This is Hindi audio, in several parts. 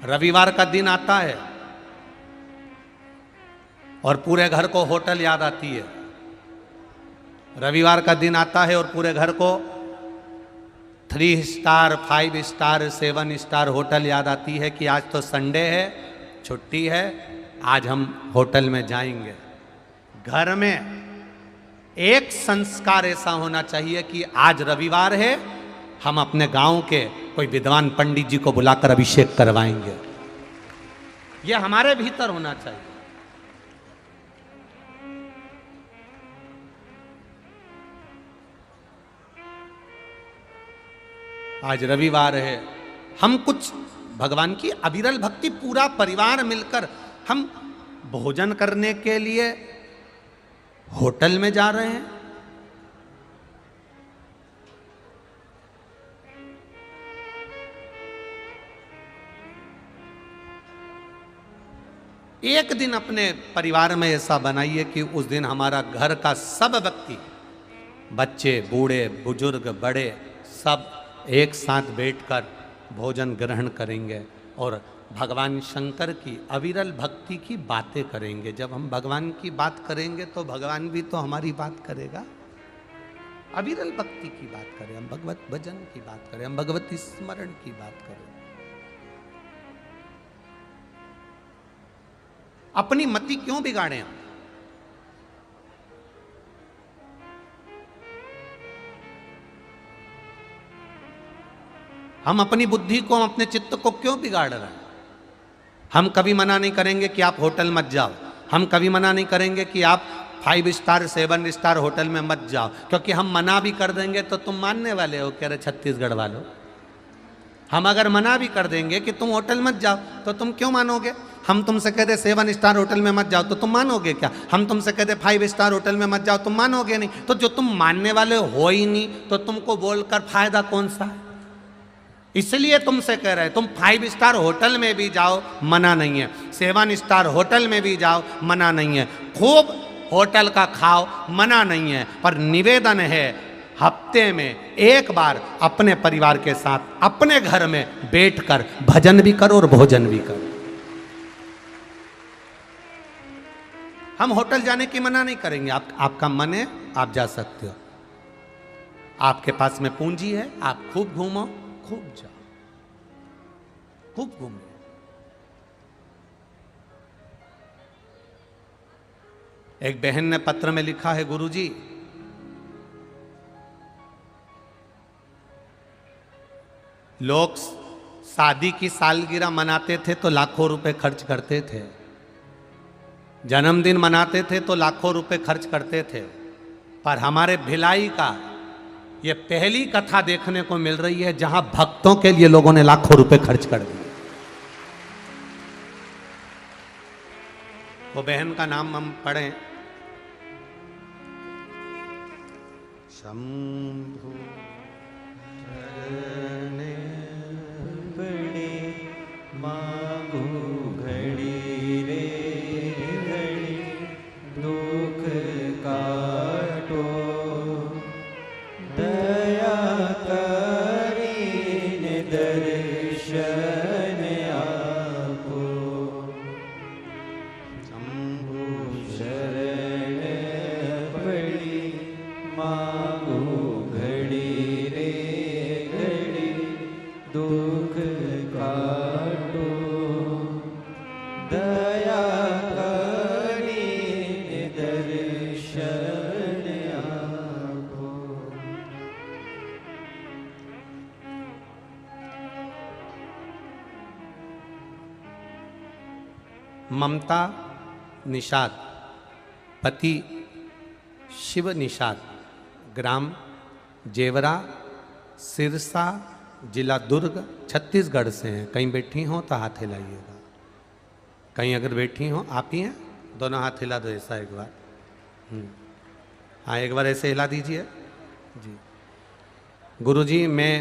रविवार का दिन आता है और पूरे घर को होटल याद आती है। रविवार का दिन आता है और पूरे घर को 3 स्टार 5 स्टार 7 स्टार होटल याद आती है कि आज तो संडे है, छुट्टी है, आज हम होटल में जाएंगे। घर में एक संस्कार ऐसा होना चाहिए कि आज रविवार है, हम अपने गांव के कोई विद्वान पंडित जी को बुलाकर अभिषेक करवाएंगे। यह हमारे भीतर होना चाहिए। आज रविवार है, हम कुछ भगवान की अविरल भक्ति, पूरा परिवार मिलकर हम भोजन करने के लिए होटल में जा रहे हैं। एक दिन अपने परिवार में ऐसा बनाइए कि उस दिन हमारा घर का सब व्यक्ति, बच्चे, बूढ़े, बुजुर्ग, बड़े, सब एक साथ बैठकर भोजन ग्रहण करेंगे और भगवान शंकर की अविरल भक्ति की बातें करेंगे। जब हम भगवान की बात करेंगे तो भगवान भी तो हमारी बात करेगा। अविरल भक्ति की बात करें, हम भगवत भजन की बात करें, हम भगवती स्मरण की बात करें। अपनी मति क्यों बिगाड़ें हम अपनी बुद्धि को, अपने चित्त को क्यों बिगाड़ रहे हैं? हम कभी मना नहीं करेंगे कि आप होटल मत जाओ, हम कभी मना नहीं करेंगे कि आप 5 स्टार 7 स्टार होटल में मत जाओ, क्योंकि हम मना भी कर देंगे तो तुम मानने वाले हो क्या? रे छत्तीसगढ़ वालों, हम अगर मना भी कर देंगे कि तुम होटल मत जाओ तो तुम क्यों मानोगे? हम तुमसे कहते 7 स्टार होटल में मत जाओ तो तुम मानोगे क्या? हम तुमसे कहते 5 स्टार होटल में मत जाओ, तुम मानोगे नहीं। तो जो तुम मानने वाले हो ही नहीं तो तुमको बोलकर फायदा कौन सा है? इसलिए तुमसे कह रहे हैं, तुम 5 स्टार होटल में भी जाओ, मना नहीं है, 7 स्टार होटल में भी जाओ, मना नहीं है, खूब होटल का खाओ, मना नहीं है, पर निवेदन है हफ्ते में एक बार अपने परिवार के साथ अपने घर में बैठकर भजन भी करो और भोजन भी करो। हम होटल जाने की मना नहीं करेंगे, आपका मन है आप जा सकते हो, आपके पास में पूंजी है, आप खूब घूमो, खूब जाओ, खूब घूमो। एक बहन ने पत्र में लिखा है, गुरुजी लोग शादी की सालगिरह मनाते थे तो लाखों रुपए खर्च करते थे, जन्मदिन मनाते थे तो लाखों रुपए खर्च करते थे, पर हमारे भिलाई का ये पहली कथा देखने को मिल रही है जहां भक्तों के लिए लोगों ने लाखों रुपए खर्च कर दिए। वो बहन का नाम हम पढ़ें, शंभु चरणे बड़े मांगू घड़ी रे घड़ी, दुख काटो दया करीने दर्शन आपो। शंभु शरण पड़ी मांगू घड़ी रे घड़ी, दुख काटो दया करीने दर्शन आपो। ममता निषाद, पति शिव निषाद, ग्राम जेवरा, सिरसा, जिला दुर्ग, छत्तीसगढ़ से हैं। कहीं बैठी हो तो हाथ हिलाइएगा, कहीं अगर बैठी हो, आप ही हैं, दोनों हाथ हिला दो ऐसा एक बार। हाँ, एक बार ऐसे हिला दीजिए जी। गुरुजी मैं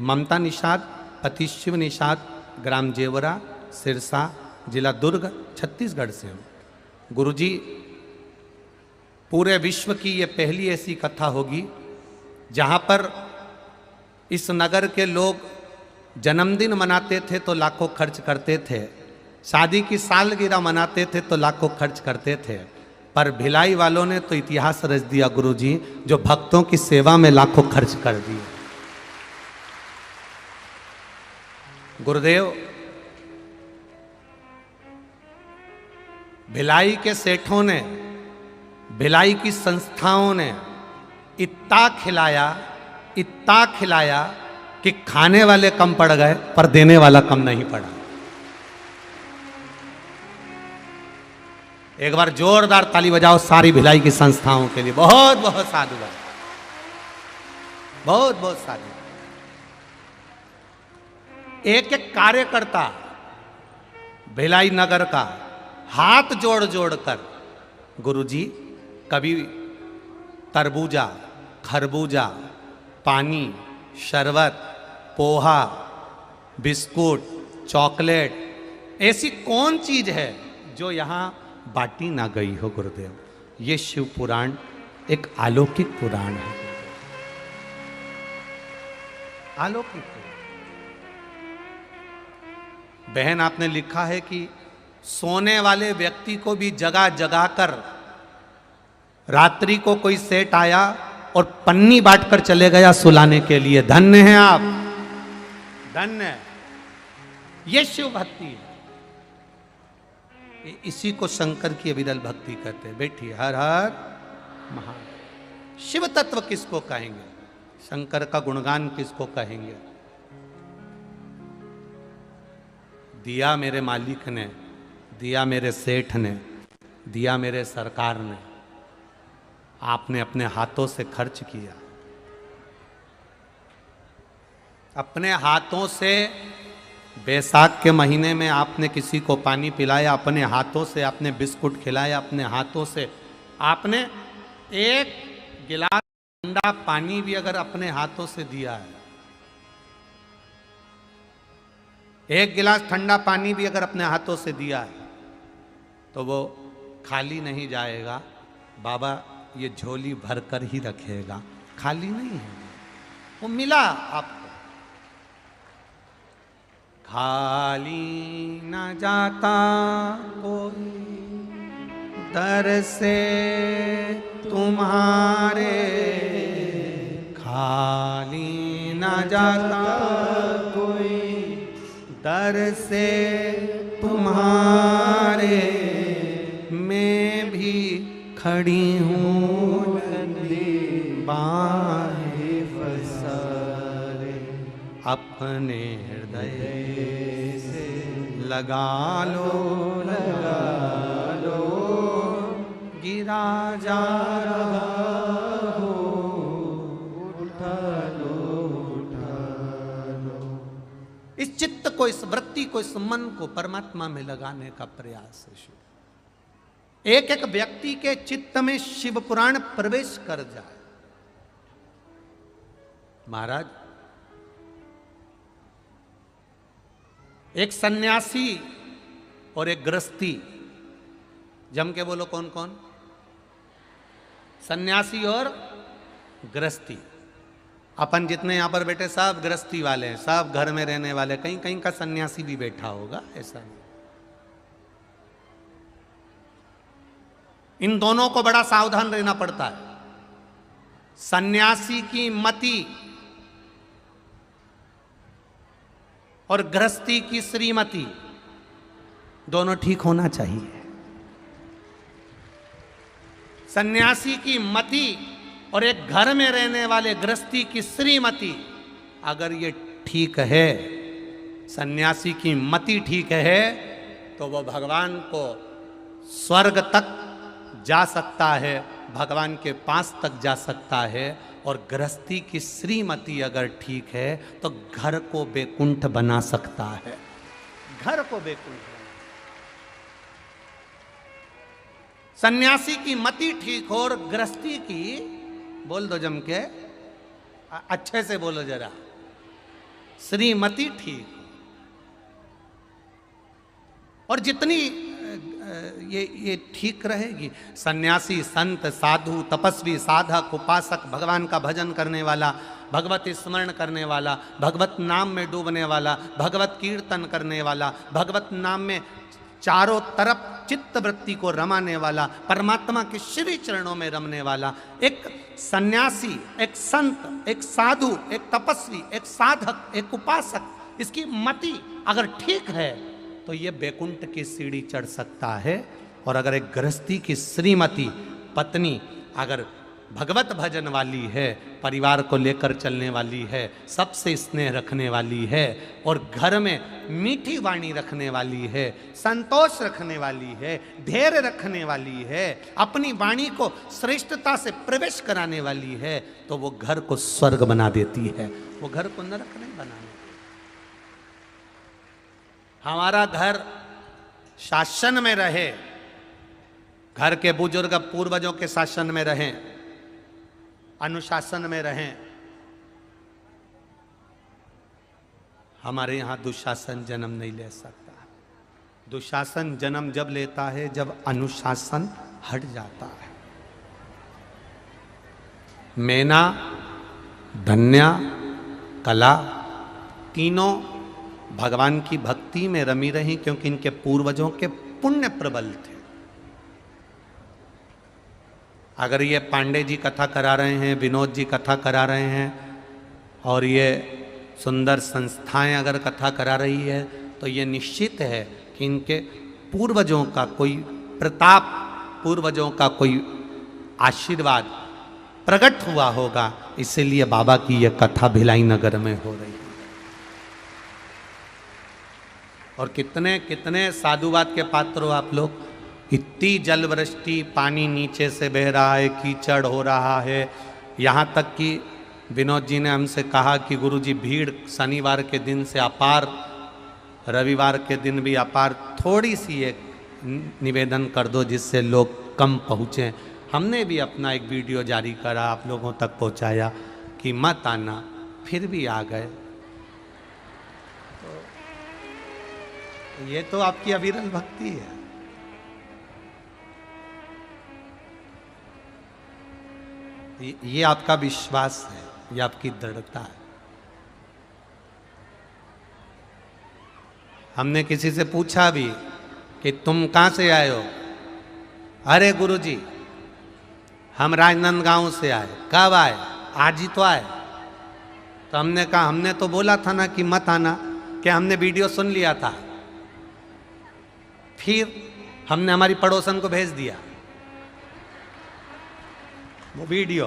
ममता निषाद, पति शिव निषाद, ग्राम जेवरा, सिरसा, जिला दुर्ग, छत्तीसगढ़ से हूँ। गुरुजी पूरे विश्व की ये पहली ऐसी कथा होगी जहाँ पर इस नगर के लोग जन्मदिन मनाते थे तो लाखों खर्च करते थे, शादी की सालगिरह मनाते थे तो लाखों खर्च करते थे, पर भिलाई वालों ने तो इतिहास रच दिया गुरुजी, जो भक्तों की सेवा में लाखों खर्च कर दिए। गुरुदेव, भिलाई के सेठों ने, भिलाई की संस्थाओं ने इतना खिलाया कि खाने वाले कम पड़ गए पर देने वाला कम नहीं पड़ा। एक बार जोरदार ताली बजाओ सारी भिलाई की संस्थाओं के लिए। बहुत बहुत साधुवाद, बहुत बहुत साधुवाद। एक एक कार्यकर्ता भिलाई नगर का हाथ जोड़ जोड़ कर, गुरुजी कभी तरबूजा, खरबूजा, पानी, शरबत, पोहा, बिस्कुट, चॉकलेट, ऐसी कौन चीज है जो यहां बांटी ना गई हो गुरुदेव। ये शिव पुराण एक अलौकिक पुराण है, अलौकिक। बहन आपने लिखा है कि सोने वाले व्यक्ति को भी जगा जगा कर, रात्रि को कोई सेठ आया और पन्नी बांटकर चले गया सुलाने के लिए। धन्य हैं आप, धन्य है। ये शिव भक्ति है, इसी को शंकर की अविरल भक्ति कहते हैं। बैठिए, हर हर महादेव। शिव तत्व किसको कहेंगे, शंकर का गुणगान किसको कहेंगे। दिया मेरे मालिक ने, दिया मेरे सेठ ने, दिया मेरे सरकार ने, आपने अपने हाथों से खर्च किया, अपने हाथों से। बैसाख के महीने में आपने किसी को पानी पिलाया, अपने हाथों से आपने बिस्कुट खिलाया, अपने हाथों से आपने एक गिलास ठंडा पानी भी अगर अपने हाथों से दिया है, एक गिलास ठंडा पानी भी अगर अपने हाथों से दिया है, तो वो खाली नहीं जाएगा। बाबा ये झोली भरकर ही रखेगा, खाली नहीं है, वो मिला आपको। खाली न जाता कोई दर से तुम्हारे, खाली न जाता कोई दर से तुम्हारे, मैं भी खड़ी हूँ बाहें फसारे, अपने हृदय से लगा लो, गिरा जा रहा हो, उठा लो। इस चित्त को, इस वृत्ति को, इस मन को परमात्मा में लगाने का प्रयास है शिव। एक एक व्यक्ति के चित्त में शिव पुराण प्रवेश कर जाए। महाराज, एक सन्यासी और एक गृहस्थी, जम के बोलो कौन कौन? सन्यासी और गृहस्थी। अपन जितने यहां पर बैठे सब गृहस्थी वाले हैं, सब घर में रहने वाले। कहीं कहीं का सन्यासी भी बैठा होगा, ऐसा नहीं। इन दोनों को बड़ा सावधान रहना पड़ता है। सन्यासी की मति और गृहस्थी की श्रीमती दोनों ठीक होना चाहिए। सन्यासी की मति और एक घर में रहने वाले गृहस्थी की श्रीमती अगर ये ठीक है, सन्यासी की मति ठीक है, तो वो भगवान को स्वर्ग तक जा सकता है, भगवान के पास तक जा सकता है। और गृहस्थी की श्रीमती अगर ठीक है तो घर को बैकुंठ बना सकता है, घर को बैकुंठ। सन्यासी की मति ठीक हो और गृहस्थी की, बोल दो जम के, अच्छे से बोलो जरा, श्रीमती ठीक हो। और जितनी ये ठीक रहेगी, सन्यासी, संत, साधु, तपस्वी, साधक, उपासक, भगवान का भजन करने वाला भगवत स्मरण करने वाला, भगवत नाम में डूबने वाला, भगवत कीर्तन करने वाला, भगवत नाम में चारों तरफ चित्त वृत्ति को रमाने वाला, परमात्मा के श्री चरणों में रमने वाला एक सन्यासी, एक संत, एक साधु, एक तपस्वी, एक साधक, एक उपासक, इसकी मति अगर ठीक है तो ये बैकुंठ की सीढ़ी चढ़ सकता है। और अगर एक गृहस्थी की श्रीमती पत्नी अगर भगवत भजन वाली है, परिवार को लेकर चलने वाली है, सबसे स्नेह रखने वाली है और घर में मीठी वाणी रखने वाली है, संतोष रखने वाली है, धैर्य रखने वाली है, अपनी वाणी को श्रेष्ठता से प्रवेश कराने वाली है, तो वो घर को स्वर्ग बना देती है, वो घर को नरक नहीं बनाने। हमारा घर शासन में रहे, घर के बुजुर्ग पूर्वजों के शासन में रहें, अनुशासन में रहें। हमारे यहां दुशासन जन्म नहीं ले सकता। दुशासन जन्म जब लेता है जब अनुशासन हट जाता है। मैना, धन्या, कला तीनों भगवान की भक्ति में रमी रही क्योंकि इनके पूर्वजों के पुण्य प्रबल थे। अगर ये पांडे जी कथा करा रहे हैं, विनोद जी कथा करा रहे हैं और ये सुंदर संस्थाएं अगर कथा करा रही है तो ये निश्चित है कि इनके पूर्वजों का कोई प्रताप, पूर्वजों का कोई आशीर्वाद प्रकट हुआ होगा, इसीलिए बाबा की यह कथा भिलाई नगर में हो रही है। और कितने कितने साधुवाद के पात्र हो आप लोग। इतनी जलवृष्टि, पानी नीचे से बह रहा है, कीचड़ हो रहा है, यहाँ तक कि विनोद जी ने हमसे कहा कि गुरुजी भीड़ शनिवार के दिन से अपार, रविवार के दिन भी अपार, थोड़ी सी एक निवेदन कर दो जिससे लोग कम पहुँचें। हमने भी अपना एक वीडियो जारी करा, आप लोगों तक पहुँचाया कि मत आना, फिर भी आ गए। तो ये तो आपकी अविरल भक्ति है। ये आपका विश्वास है, ये आपकी दृढ़ता है। हमने किसी से पूछा भी कि तुम कहाँ से आए हो? अरे गुरुजी हम राजनांदगांव से आए। कब आए? आज ही तो आए। तो हमने कहा हमने तो बोला था ना कि मत आना, कि हमने वीडियो सुन लिया था। फिर हमने हमारी पड़ोसन को भेज दिया वो वीडियो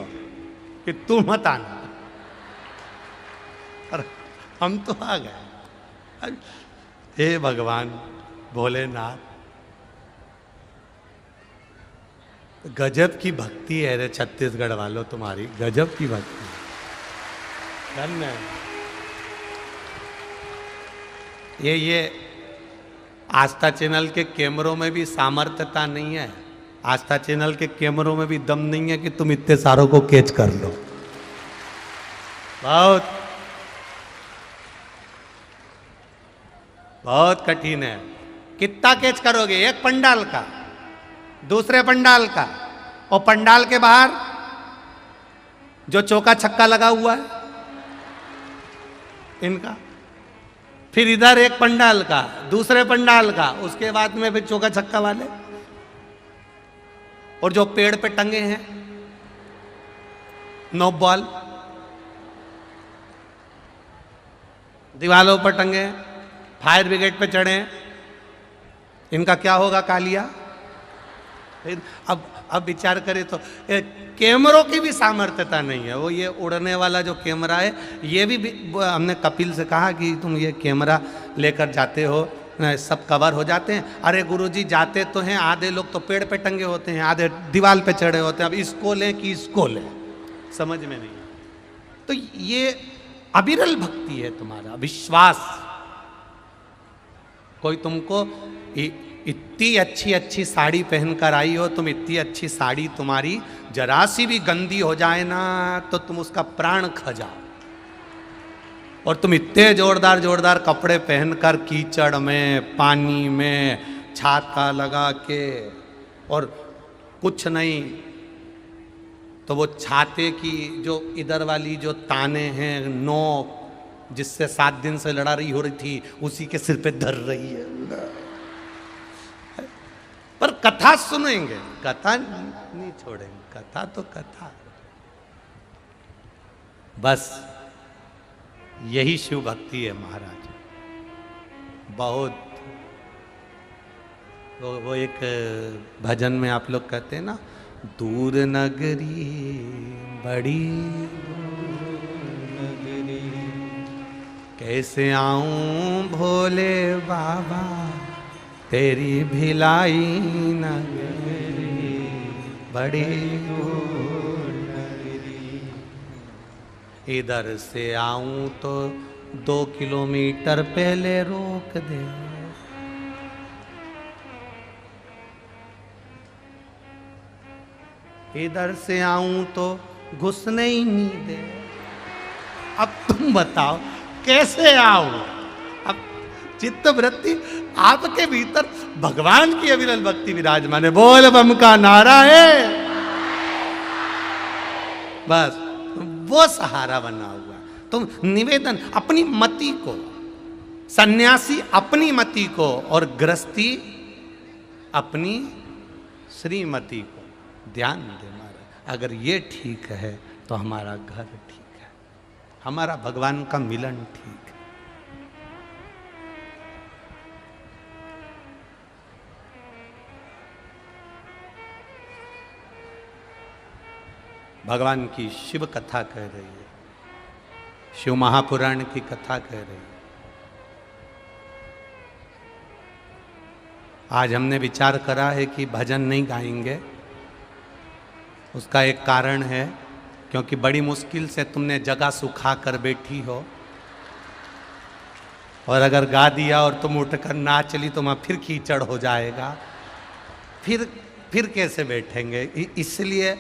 कि तू मत आना, और हम तो आ गए। हे भगवान भोलेनाथ, गजब की भक्ति है रे छत्तीसगढ़ वालों, तुम्हारी गजब की भक्ति। धन्य ये आस्था चैनल के कैमरों में भी सामर्थ्यता नहीं है, आस्था चैनल के कैमरों में भी दम नहीं है कि तुम इतने सारों को कैच कर लो। बहुत बहुत कठिन है। कितना कैच करोगे? एक पंडाल का, दूसरे पंडाल का, और पंडाल के बाहर जो चौका छक्का लगा हुआ है इनका, फिर इधर एक पंडाल का, दूसरे पंडाल का, उसके बाद में फिर चौका छक्का वाले, और जो पेड़ पे टंगे हैं नो बॉल, दीवालों पर टंगे, फायर ब्रिगेड पे चढ़े, इनका क्या होगा कालिया? फिर अब विचार करें तो कैमरों की भी सामर्थ्यता नहीं है। वो ये उड़ने वाला जो कैमरा है, ये भी हमने कपिल से कहा कि तुम ये कैमरा लेकर जाते हो, सब कवर हो जाते हैं। अरे गुरुजी जाते तो हैं, आधे लोग तो पेड़ पे टंगे होते हैं, आधे दीवार पे चढ़े होते हैं, अब इसको लें कि इसको लें, समझ में नहीं। तो ये अविरल भक्ति है, तुम्हारा विश्वास। कोई तुमको इतनी अच्छी अच्छी साड़ी पहनकर आई हो, तुम इतनी अच्छी साड़ी तुम्हारी जरा सी भी गंदी हो जाए ना तो तुम उसका प्राण खा जाओ, और तुम इतने जोरदार जोरदार कपड़े पहनकर कीचड़ में, पानी में, छाता लगा के, और कुछ नहीं तो वो छाते की जो इधर वाली जो ताने हैं, नोक जिससे 7 दिन से लड़ा रही हो रही थी, उसी के सिर पे धर रही है। पर कथा सुनेंगे, कथा नहीं छोड़ेंगे, कथा तो कथा। बस यही शिव भक्ति है महाराज। बहुत वो एक भजन में आप लोग कहते हैं ना, दूर नगरी बड़ी नगरी, कैसे आऊं भोले बाबा तेरी भिलाई नगरी बड़ी दूर नगरी। इधर से आऊं तो 2 किलोमीटर पहले रोक दे, इधर से आऊं तो घुसने ही नहीं दे। अब तुम बताओ कैसे आऊं? अब चित्त वृत्ति आपके भीतर भगवान की अविरल भक्ति विराजमान है। बोल बम का नारा है, बस वो सहारा बना हुआ। तुम निवेदन अपनी मति को, सन्यासी अपनी मति को और गृहस्थी अपनी श्रीमती को ध्यान दे महाराज। अगर ये ठीक है तो हमारा घर ठीक है, हमारा भगवान का मिलन ठीक है। भगवान की शिव कथा कह रही है, शिव महापुराण की कथा कह रही है। आज हमने विचार करा है कि भजन नहीं गाएंगे। उसका एक कारण है, क्योंकि बड़ी मुश्किल से तुमने जगह सुखा कर बैठी हो, और अगर गा दिया और तुम उठकर ना चली तो वहाँ फिर कीचड़ हो जाएगा, फिर कैसे बैठेंगे। इसलिए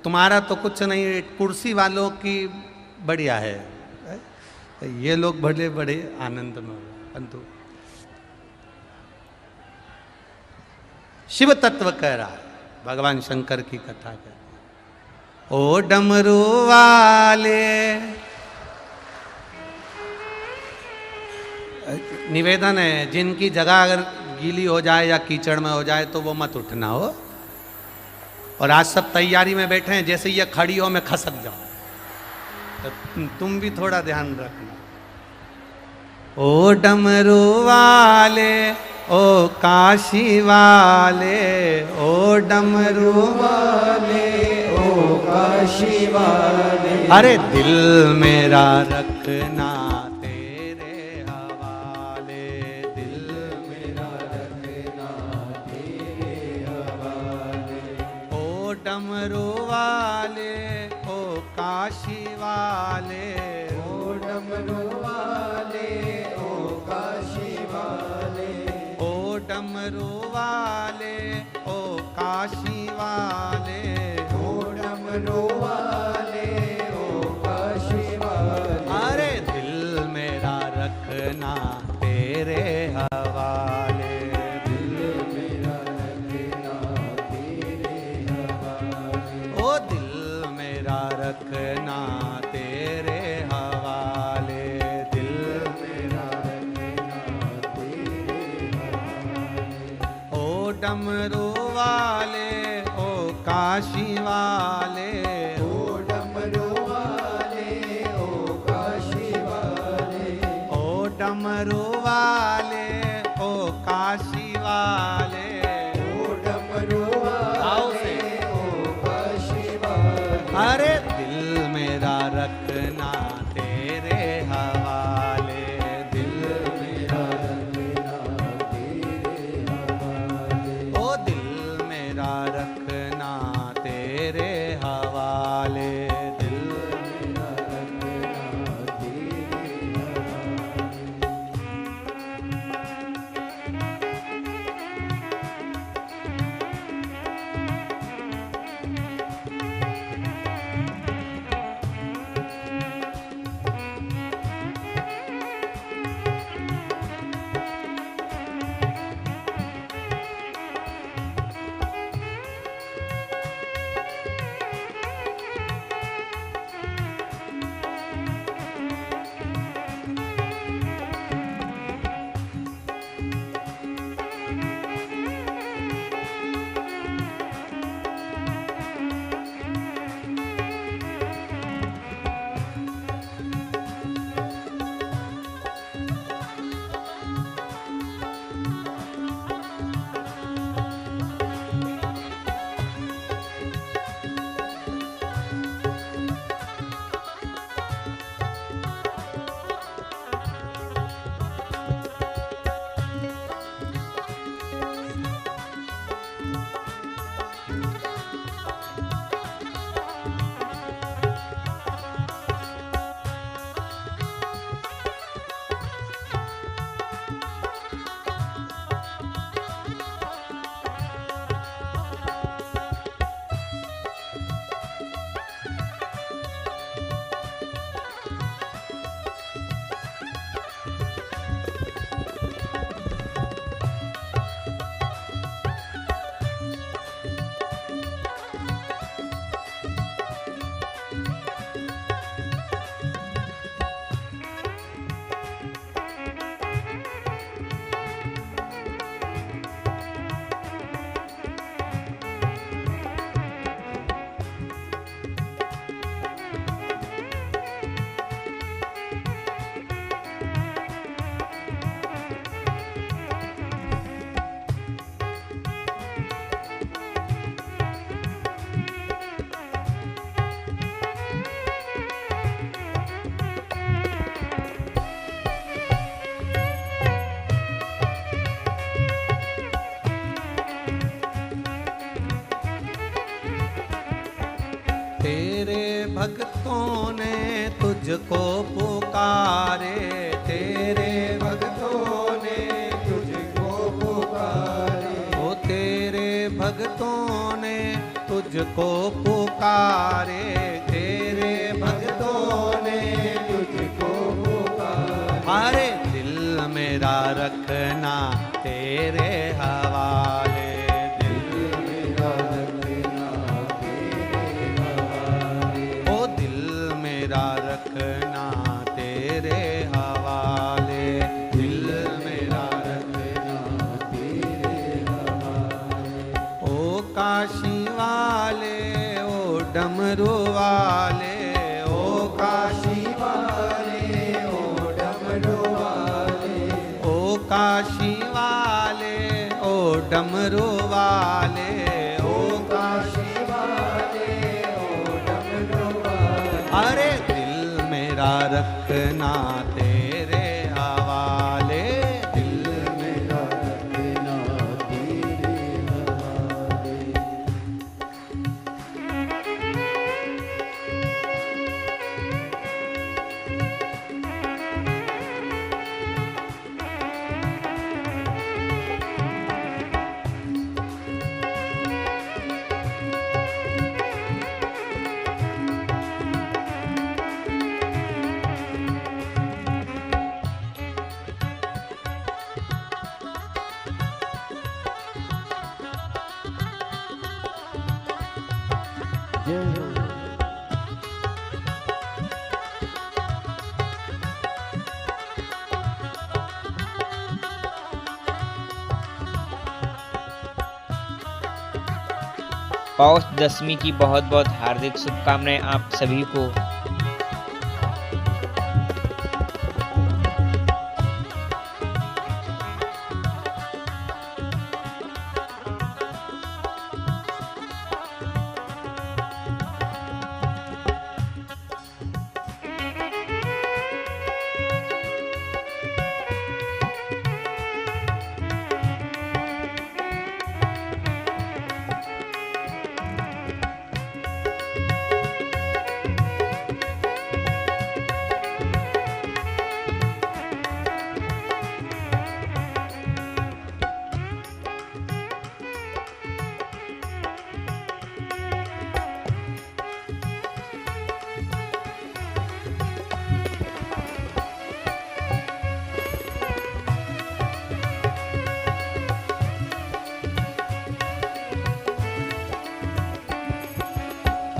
तुम्हारा तो कुछ नहीं, कुर्सी वालों की बढ़िया है, ये लोग बड़े बड़े आनंद में हो। परंतु शिव तत्व कह रहा है, भगवान शंकर की कथा कर। ओ डमरू वाले, निवेदन है जिनकी जगह अगर गीली हो जाए या कीचड़ में हो जाए तो वो मत उठना हो। और आज सब तैयारी में बैठे हैं, जैसे ये खड़ी हो मैं खसक जाऊं, तो तुम भी थोड़ा ध्यान रखना। ओ डमरू वाले, ओ काशी वाले, ओ डमरू वाले, ओ काशी वाले, अरे दिल मेरा रखना तेरे हवाले, दिल मेरा रखना तेरे हवाले। ओ डमरू वाले, ओ काशी वाले, ओ डमरू वाले, ओ काशी वाले, ओ डमरू वाले, ओ काशी वाले, ओ डमरू वाले, ओ काशी वाले, अरे दिल मेरा रखना तेरे हवाले, दिल मेरा रखना तेरे हवाले, ओ दिल मेरा रखना तेरे हवाले, दिल मेरा रखना तेरे हवाले। ओ डमरू वाले, ओ काशी वाले, ओ डमरू वाले, ओ काशी वाले, ओ डमरू वाले, ओ काशी वाले, ओ डमरू आओ से। वाले, ओ काशी वाले, अरे दिल मेरा रखना तेरे हवाले, दिल मेरा रखना तेरे हवाले, ओ दिल मेरा रखना तेरे हवाले, दिल मेरा रखना तेरे हवाले। तेरे भक्तों ने तुझको पुकारे, तेरे भक्तों ने तुझको पुकारे, ओ तेरे भक्तों ने तुझको पुकारे, तेरे भक्तों ने तुझको पुकारे। अरे दिल मेरा रखना तेरे हवाले, दिल मेरा रखना तेरे हवाले, ओ दिल मेरा रखना तेरे हवाले, दिल मेरा रखना तेरे हवाले। ओ काशी वाले, ओ डमरू वाले, ओ काशी वाले ओ डमरू वाले, ओ काशी वाले, ओ डमरू वाले, ओ काशी वाले ओ डमरू वाले। अरे दिल मेरा रखना तेरे हवाले, दिल मेरा रखना तेरे हवाले। जय हो। पौष दशमी की बहुत बहुत हार्दिक शुभकामनाएं आप सभी को।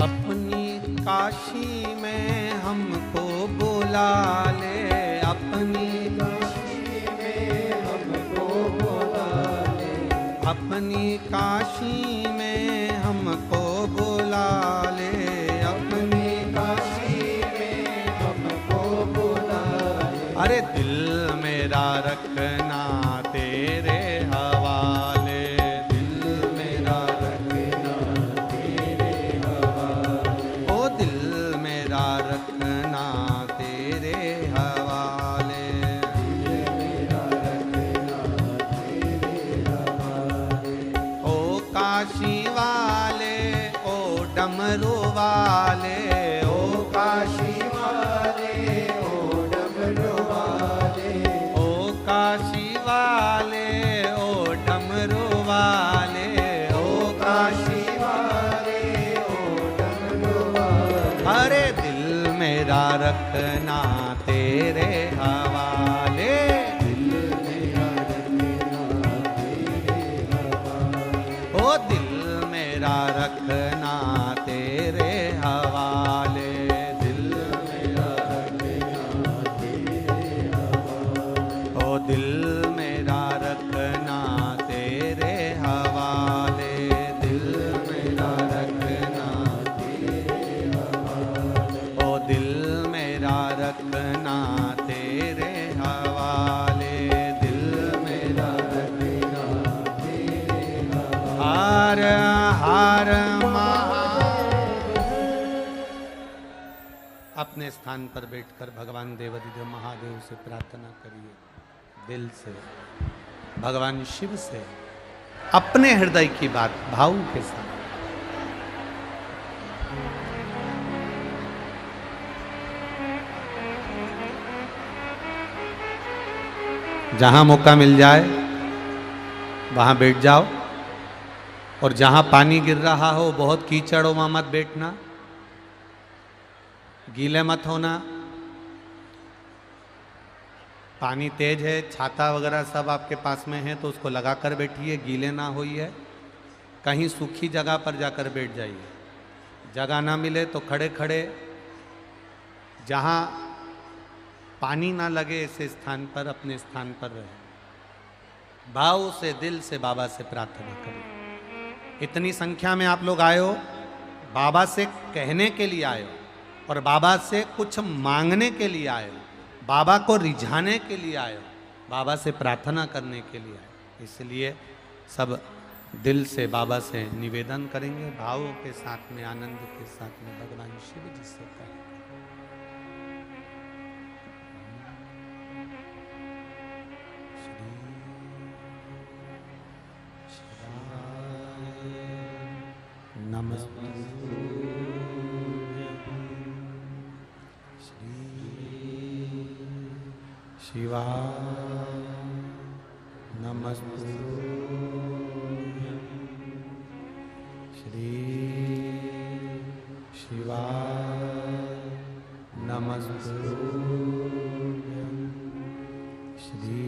अपनी काशी में हमको बुला ले, अपनी काशी में हमको बुला ले, अपनी काशी में हमको बुला ले, अपनी काशी में हमको बुला ले। अरे दिल मेरा रखना तेरे हवाले, दिल मेरा रखना तेरे हवाले, ओ दिल मेरा रखना तेरे हवाले, मेरा रखना तेरे हवाले। ओ काशी वाले, ओ डमरू वाले, ओ काशी वाले ओ डमरू वाले, ओ काशी वाले, ओ डमरू वाले, ओ काशी काशी वाले ओ डमरू वाले। अरे दिल मेरा रखना तेरे हवाले, दिल मेरा रखना तेरे हवाले, ओ दिल मेरा रखना तेरे हवाले, दिल मेरा रखना तेरे हवाले, ओ दिल मेरा रखना तेरे हवाले, दिल मेरा रखना तेरे हवाले, ओ दिल मेरा रखना तेरे हवाले, दिल मेरा रखना तेरे हवाले। हर हर अपने स्थान पर बैठकर भगवान देवाधिदेव महादेव से प्रार्थना करिए, दिल से, भगवान शिव से अपने हृदय की बात भाव के साथ। जहाँ मौका मिल जाए वहाँ बैठ जाओ, और जहाँ पानी गिर रहा हो, बहुत कीचड़ हो, वहाँ मत बैठना, गीले मत होना। पानी तेज है, छाता वगैरह सब आपके पास में है तो उसको लगा कर बैठिए, गीले ना होइए। कहीं सूखी जगह पर जाकर बैठ जाइए, जगह ना मिले तो खड़े खड़े जहाँ पानी ना लगे ऐसे स्थान पर अपने स्थान पर रहे। भाव से, दिल से बाबा से प्रार्थना करें। इतनी संख्या में आप लोग आए हो, बाबा से कहने के लिए आए हो और बाबा से कुछ मांगने के लिए आए हो, बाबा को रिझाने के लिए आए हो, बाबा से प्रार्थना करने के लिए आए हो। इसलिए सब दिल से बाबा से निवेदन करेंगे, भावों के साथ में, आनंद के साथ में भगवान शिव जी से कहें। नमस्ते शिवाय, नमस्ते श्री शिवाय, नमस्ते श्री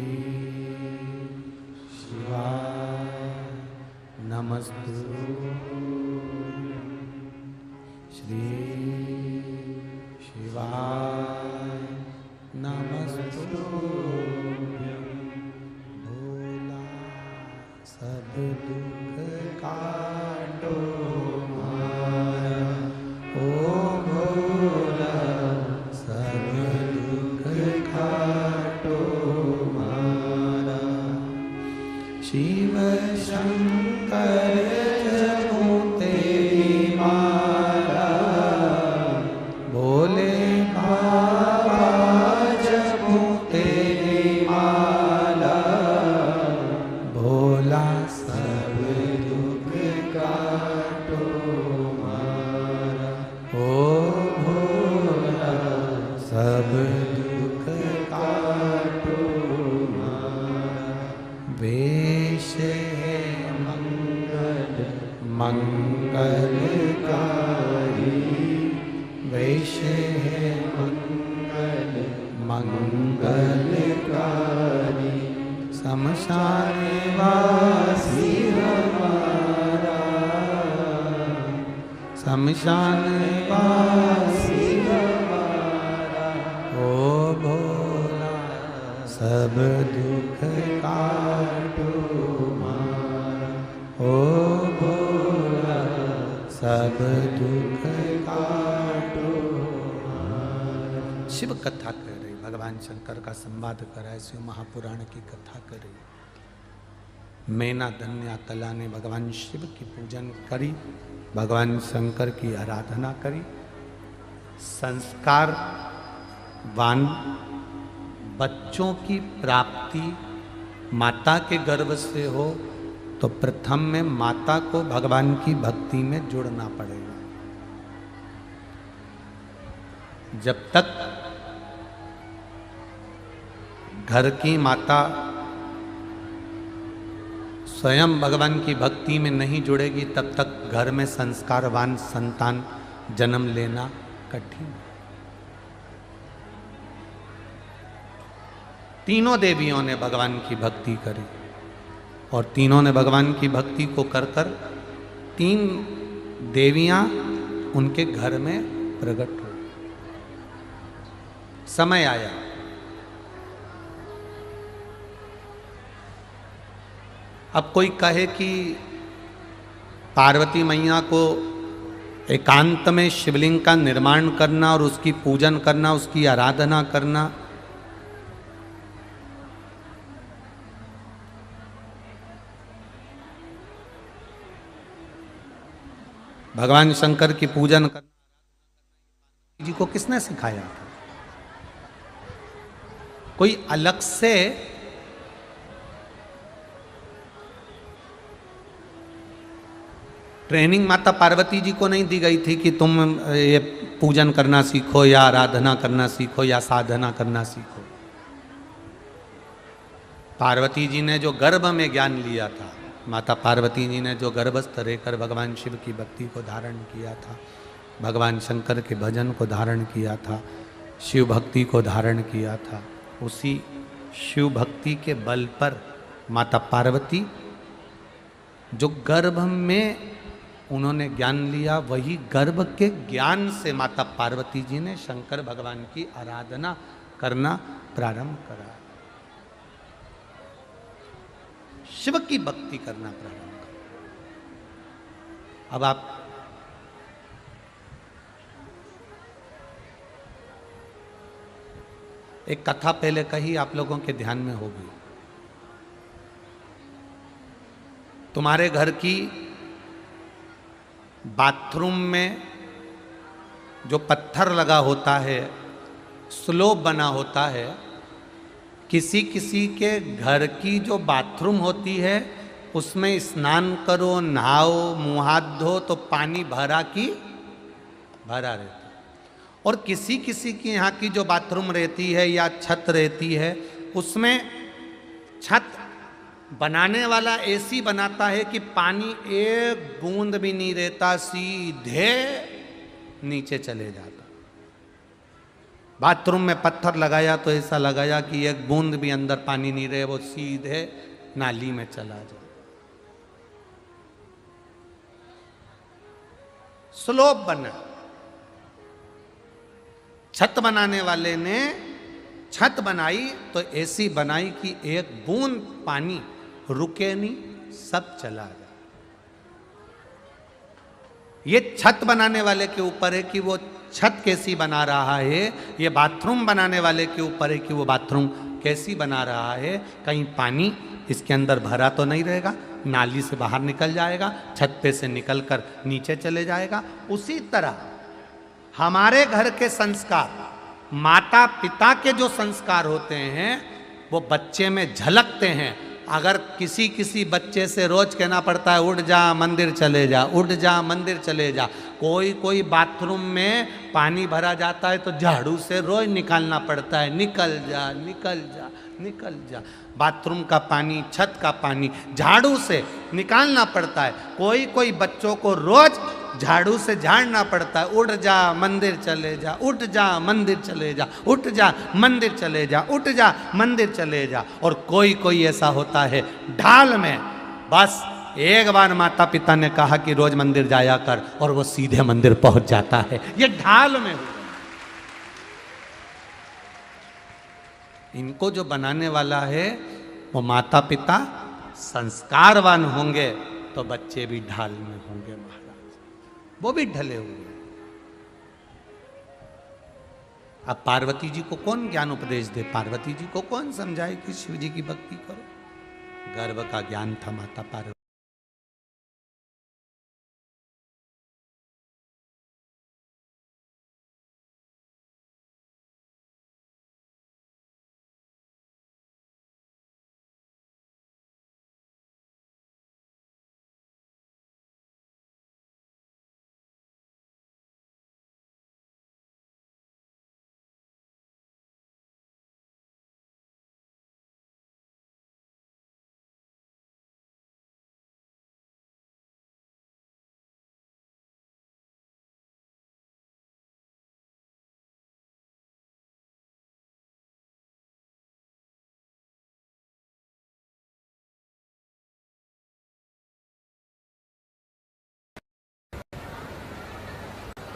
शिवाय, नमस्ते श्री शिवाय, नमस्ते। भोला सब दुख काटो मारा, ओ भोला सब दुख काटो मारा। शिव शंकर जपो तेरी माला, भोले बाबा जपो तेरी माला। भोला सब दुख काटो मारा, ओ भोला सब दुख काटो मारा। वेश है मंगल मंगलकारी, वेश है मंगल मंगलकारी। शमशान वासी हमारा, शमशान वासी हमारा। ओ भोला सब दुख काटो मारा, ओ भोला सब दुख काटो मारा। शिव कथा कर रही, भगवान शंकर का संवाद कर रहा है, शिव महापुराण की कथा कर रही। मैना धन्या कला ने भगवान शिव की पूजन करी, भगवान शंकर की आराधना करी। संस्कारवान बच्चों की प्राप्ति माता के गर्भ से हो तो प्रथम में माता को भगवान की भक्ति में जुड़ना पड़ेगा। जब तक घर की माता स्वयं भगवान की भक्ति में नहीं जुड़ेगी, तब तक घर में संस्कारवान संतान जन्म लेना कठिन। तीनों देवियों ने भगवान की भक्ति करी और तीनों ने भगवान की भक्ति को कर कर 3 देवियां उनके घर में प्रकट हो। समय आया, अब कोई कहे कि पार्वती मैया को एकांत में शिवलिंग का निर्माण करना और उसकी पूजन करना, उसकी आराधना करना भगवान शंकर की पूजन करना जी को किसने सिखाया था? कोई अलग से ट्रेनिंग माता पार्वती जी को नहीं दी गई थी कि तुम ये पूजन करना सीखो या आराधना करना सीखो या साधना करना सीखो। पार्वती जी ने जो गर्भ में ज्ञान लिया था, माता पार्वती जी ने जो गर्भस्थ रहकर भगवान शिव की भक्ति को धारण किया था, भगवान शंकर के भजन को धारण किया था, शिव भक्ति को धारण किया था, उसी शिव भक्ति के बल पर माता पार्वती जो गर्भ में उन्होंने ज्ञान लिया, वही गर्भ के ज्ञान से माता पार्वती जी ने शंकर भगवान की आराधना करना प्रारंभ करा, शिव की भक्ति करना प्रारंभ करा। अब आप एक कथा पहले कही, आप लोगों के ध्यान में होगी। तुम्हारे घर की बाथरूम में जो पत्थर लगा होता है, स्लोप बना होता है, किसी किसी के घर की जो बाथरूम होती है उसमें स्नान करो, नहाओ, मुंह हाथ धो तो पानी भरा रहता है, और किसी किसी की यहाँ की जो बाथरूम रहती है या छत रहती है, उसमें छत बनाने वाला ऐसी बनाता है कि पानी एक बूंद भी नहीं रहता, सीधे नीचे चले जाता। बाथरूम में पत्थर लगाया तो ऐसा लगाया कि एक बूंद भी अंदर पानी नहीं रहे, वो सीधे नाली में चला जाए। स्लोप बना, छत बनाने वाले ने छत बनाई तो ऐसी बनाई कि एक बूंद पानी रुके नहीं, सब चला जाए। ये छत बनाने वाले के ऊपर है कि वो छत कैसी बना रहा है, ये बाथरूम बनाने वाले के ऊपर है कि वो बाथरूम कैसी बना रहा है। कहीं पानी इसके अंदर भरा तो नहीं रहेगा, नाली से बाहर निकल जाएगा, छत पे से निकलकर नीचे चले जाएगा। उसी तरह हमारे घर के संस्कार, माता पिता के जो संस्कार होते हैं वो बच्चे में झलकते हैं। अगर किसी किसी बच्चे से रोज कहना पड़ता है उठ जा मंदिर चले जा, उठ जा मंदिर चले जा, कोई कोई बाथरूम में पानी भरा जाता है तो झाड़ू से रोज निकालना पड़ता है, निकल जा निकल जा निकल जा। बाथरूम का पानी, छत का पानी झाड़ू से निकालना पड़ता है। कोई कोई बच्चों को रोज झाड़ू से झाड़ना पड़ता है, उठ जा मंदिर चले जा, उठ जा मंदिर चले जा, उठ जा मंदिर चले जा, उठ जा मंदिर चले जा। और कोई कोई ऐसा होता है ढाल में, बस एक बार माता पिता ने कहा कि रोज मंदिर जाया कर और वो सीधे मंदिर पहुंच जाता है। ये ढाल में हुआ। इनको जो बनाने वाला है वो माता पिता संस्कारवान होंगे तो बच्चे भी ढाल में होंगे महाराज, वो भी ढले हुए। अब पार्वती जी को कौन ज्ञान उपदेश दे, पार्वती जी को कौन समझाए कि शिव जी की भक्ति करो। गर्भ का ज्ञान था माता पार्वती।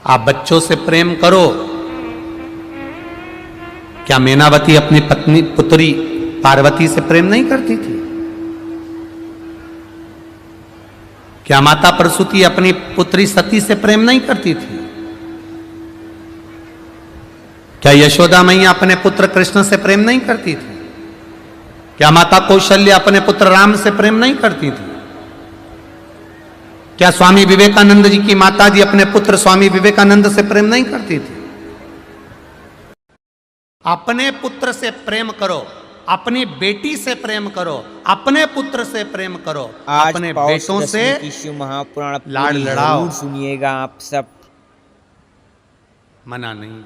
आप बच्चों से प्रेम करो। क्या मैनावती अपनी पत्नी पुत्री पार्वती से प्रेम नहीं करती थी? क्या माता प्रसूति अपनी पुत्री सती से प्रेम नहीं करती थी? क्या यशोदा मैया अपने पुत्र कृष्ण से प्रेम नहीं करती थी? क्या माता कौशल्या अपने पुत्र राम से प्रेम नहीं करती थी? क्या स्वामी विवेकानंद जी की माता जी अपने पुत्र स्वामी विवेकानंद से प्रेम नहीं करती थी? अपने पुत्र से प्रेम करो, अपनी बेटी से प्रेम करो, अपने पुत्र से प्रेम करो, आज अपने पौष बेटों से दशमी की शिव महापुराण लाड़ पूरी लड़ाओ। जरूर सुनिएगा आप सब। मना नहीं,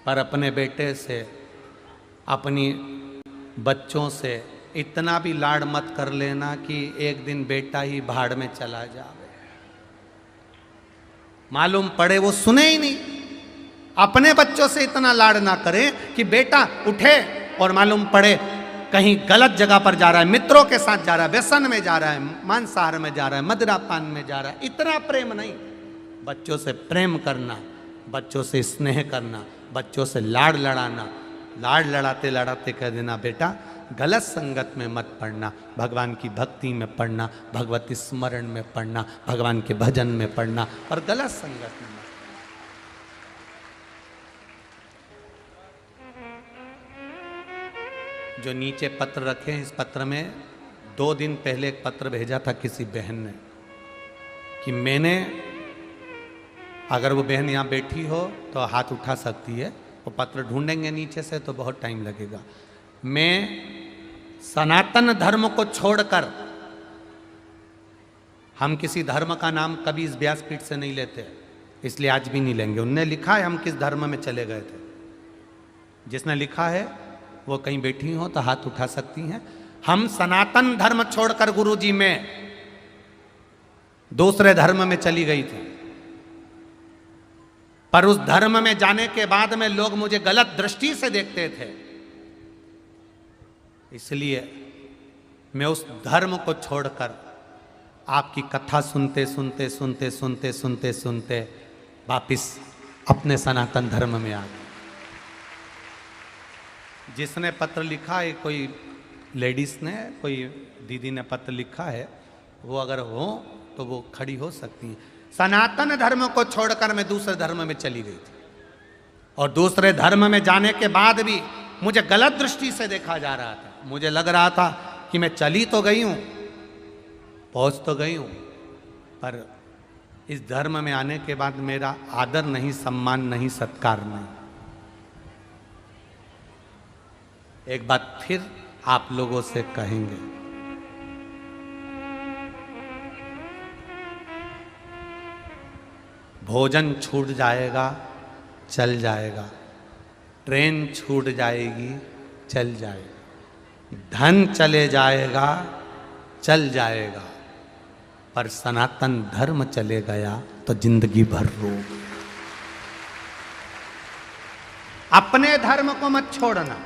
पर अपने बेटे से अपनी बच्चों से इतना भी लाड मत कर लेना कि एक दिन बेटा ही भाड़ में चला जाए। मालूम पड़े वो सुने ही नहीं। अपने बच्चों से इतना लाड ना करें कि बेटा उठे और मालूम पड़े कहीं गलत जगह पर जा रहा है, मित्रों के साथ जा रहा है, व्यसन में जा रहा है, मांसाहार में जा रहा है, मदिरा पान में जा रहा है। इतना प्रेम नहीं। बच्चों से प्रेम करना, बच्चों से स्नेह करना, बच्चों से लाड लड़ाना। लाड लड़ाते लड़ाते कह देना बेटा गलत संगत में मत पढ़ना, भगवान की भक्ति में पढ़ना, भगवती स्मरण में पढ़ना, भगवान के भजन में पढ़ना, और गलत संगत में मत। जो नीचे पत्र रखे हैं, इस पत्र में 2 दिन पहले एक पत्र भेजा था किसी बहन ने कि मैंने, अगर वो बहन यहाँ बैठी हो तो हाथ उठा सकती है, वो पत्र ढूंढेंगे नीचे से तो बहुत टाइम लगेगा। मैं सनातन धर्म को छोड़कर, हम किसी धर्म का नाम कभी इस व्यासपीठ से नहीं लेते, इसलिए आज भी नहीं लेंगे। उनने लिखा है हम किस धर्म में चले गए थे। जिसने लिखा है वो कहीं बैठी हो तो हाथ उठा सकती हैं। हम सनातन धर्म छोड़कर गुरुजी में दूसरे धर्म में चली गई थी, पर उस धर्म में जाने के बाद में लोग मुझे गलत दृष्टि से देखते थे, इसलिए मैं उस धर्म को छोड़कर आपकी कथा सुनते सुनते सुनते सुनते सुनते सुनते वापिस अपने सनातन धर्म में आ गया। जिसने पत्र लिखा है, कोई लेडीज ने, कोई दीदी ने पत्र लिखा है, वो अगर हो तो वो खड़ी हो सकती हैं। सनातन धर्म को छोड़कर मैं दूसरे धर्म में चली गई थी, और दूसरे धर्म में जाने के बाद भी मुझे गलत दृष्टि से देखा जा रहा था। मुझे लग रहा था कि मैं चली तो गई हूं, पहुंच तो गई हूं, पर इस धर्म में आने के बाद मेरा आदर नहीं, सम्मान नहीं, सत्कार नहीं। एक बात फिर आप लोगों से कहेंगे, भोजन छूट जाएगा, चल जाएगा, ट्रेन छूट जाएगी, चल जाएगा, धन चले जाएगा, चल जाएगा, पर सनातन धर्म चले गया तो जिंदगी भर रोग। अपने धर्म को मत छोड़ना,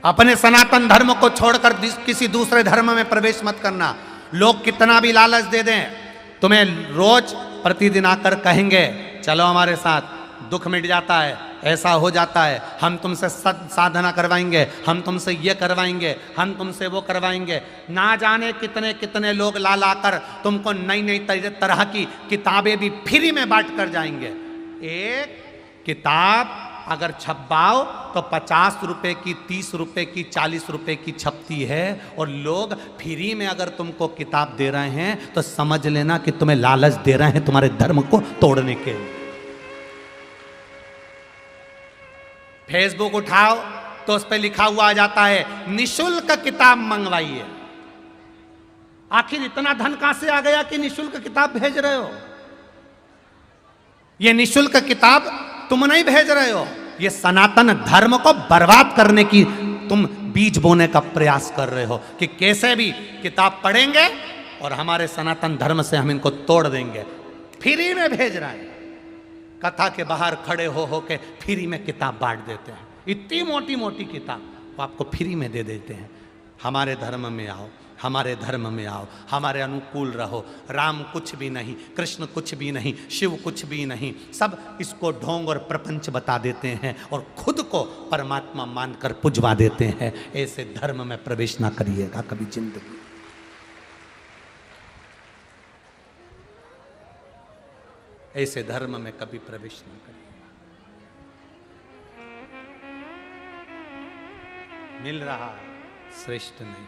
अपने सनातन धर्म को छोड़कर किसी दूसरे धर्म में प्रवेश मत करना। लोग कितना भी लालच दे दें, तुम्हें रोज प्रतिदिन आकर कहेंगे चलो हमारे साथ, दुख मिट जाता है, ऐसा हो जाता है, हम तुमसे साधना करवाएंगे, हम तुमसे ये करवाएंगे, हम तुमसे वो करवाएंगे। ना जाने कितने कितने लोग ला लाकर तुमको नई नई तरह की किताबें भी फ्री में बांट कर जाएंगे। एक किताब अगर छपवाओ तो 50 रुपए की, 30 रुपए की, 40 रुपए की छपती है, और लोग फ्री में अगर तुमको किताब दे रहे हैं तो समझ लेना कि तुम्हें लालच दे रहे हैं तुम्हारे धर्म को तोड़ने के लिए। फेसबुक उठाओ तो उस पर लिखा हुआ आ जाता है निशुल्क किताब मंगवाइए। आखिर इतना धन कहां से आ गया कि निशुल्क किताब भेज रहे हो? ये निशुल्क किताब तुम नहीं भेज रहे हो, ये सनातन धर्म को बर्बाद करने की तुम बीज बोने का प्रयास कर रहे हो कि कैसे भी किताब पढ़ेंगे और हमारे सनातन धर्म से हम इनको तोड़ देंगे। फ्री में भेज रहे हैं, कथा के बाहर खड़े हो के फ्री में किताब बांट देते हैं। इतनी मोटी मोटी किताब वो आपको फ्री में दे देते हैं। हमारे धर्म में आओ, हमारे धर्म में आओ, हमारे अनुकूल रहो। राम कुछ भी नहीं, कृष्ण कुछ भी नहीं, शिव कुछ भी नहीं, सब इसको ढोंग और प्रपंच बता देते हैं और खुद को परमात्मा मानकर पुजवा देते हैं। ऐसे धर्म में प्रवेश ना करिएगा कभी जिंदगी। ऐसे धर्म में कभी प्रवेश ना करिए। मिल रहा श्रेष्ठ नहीं।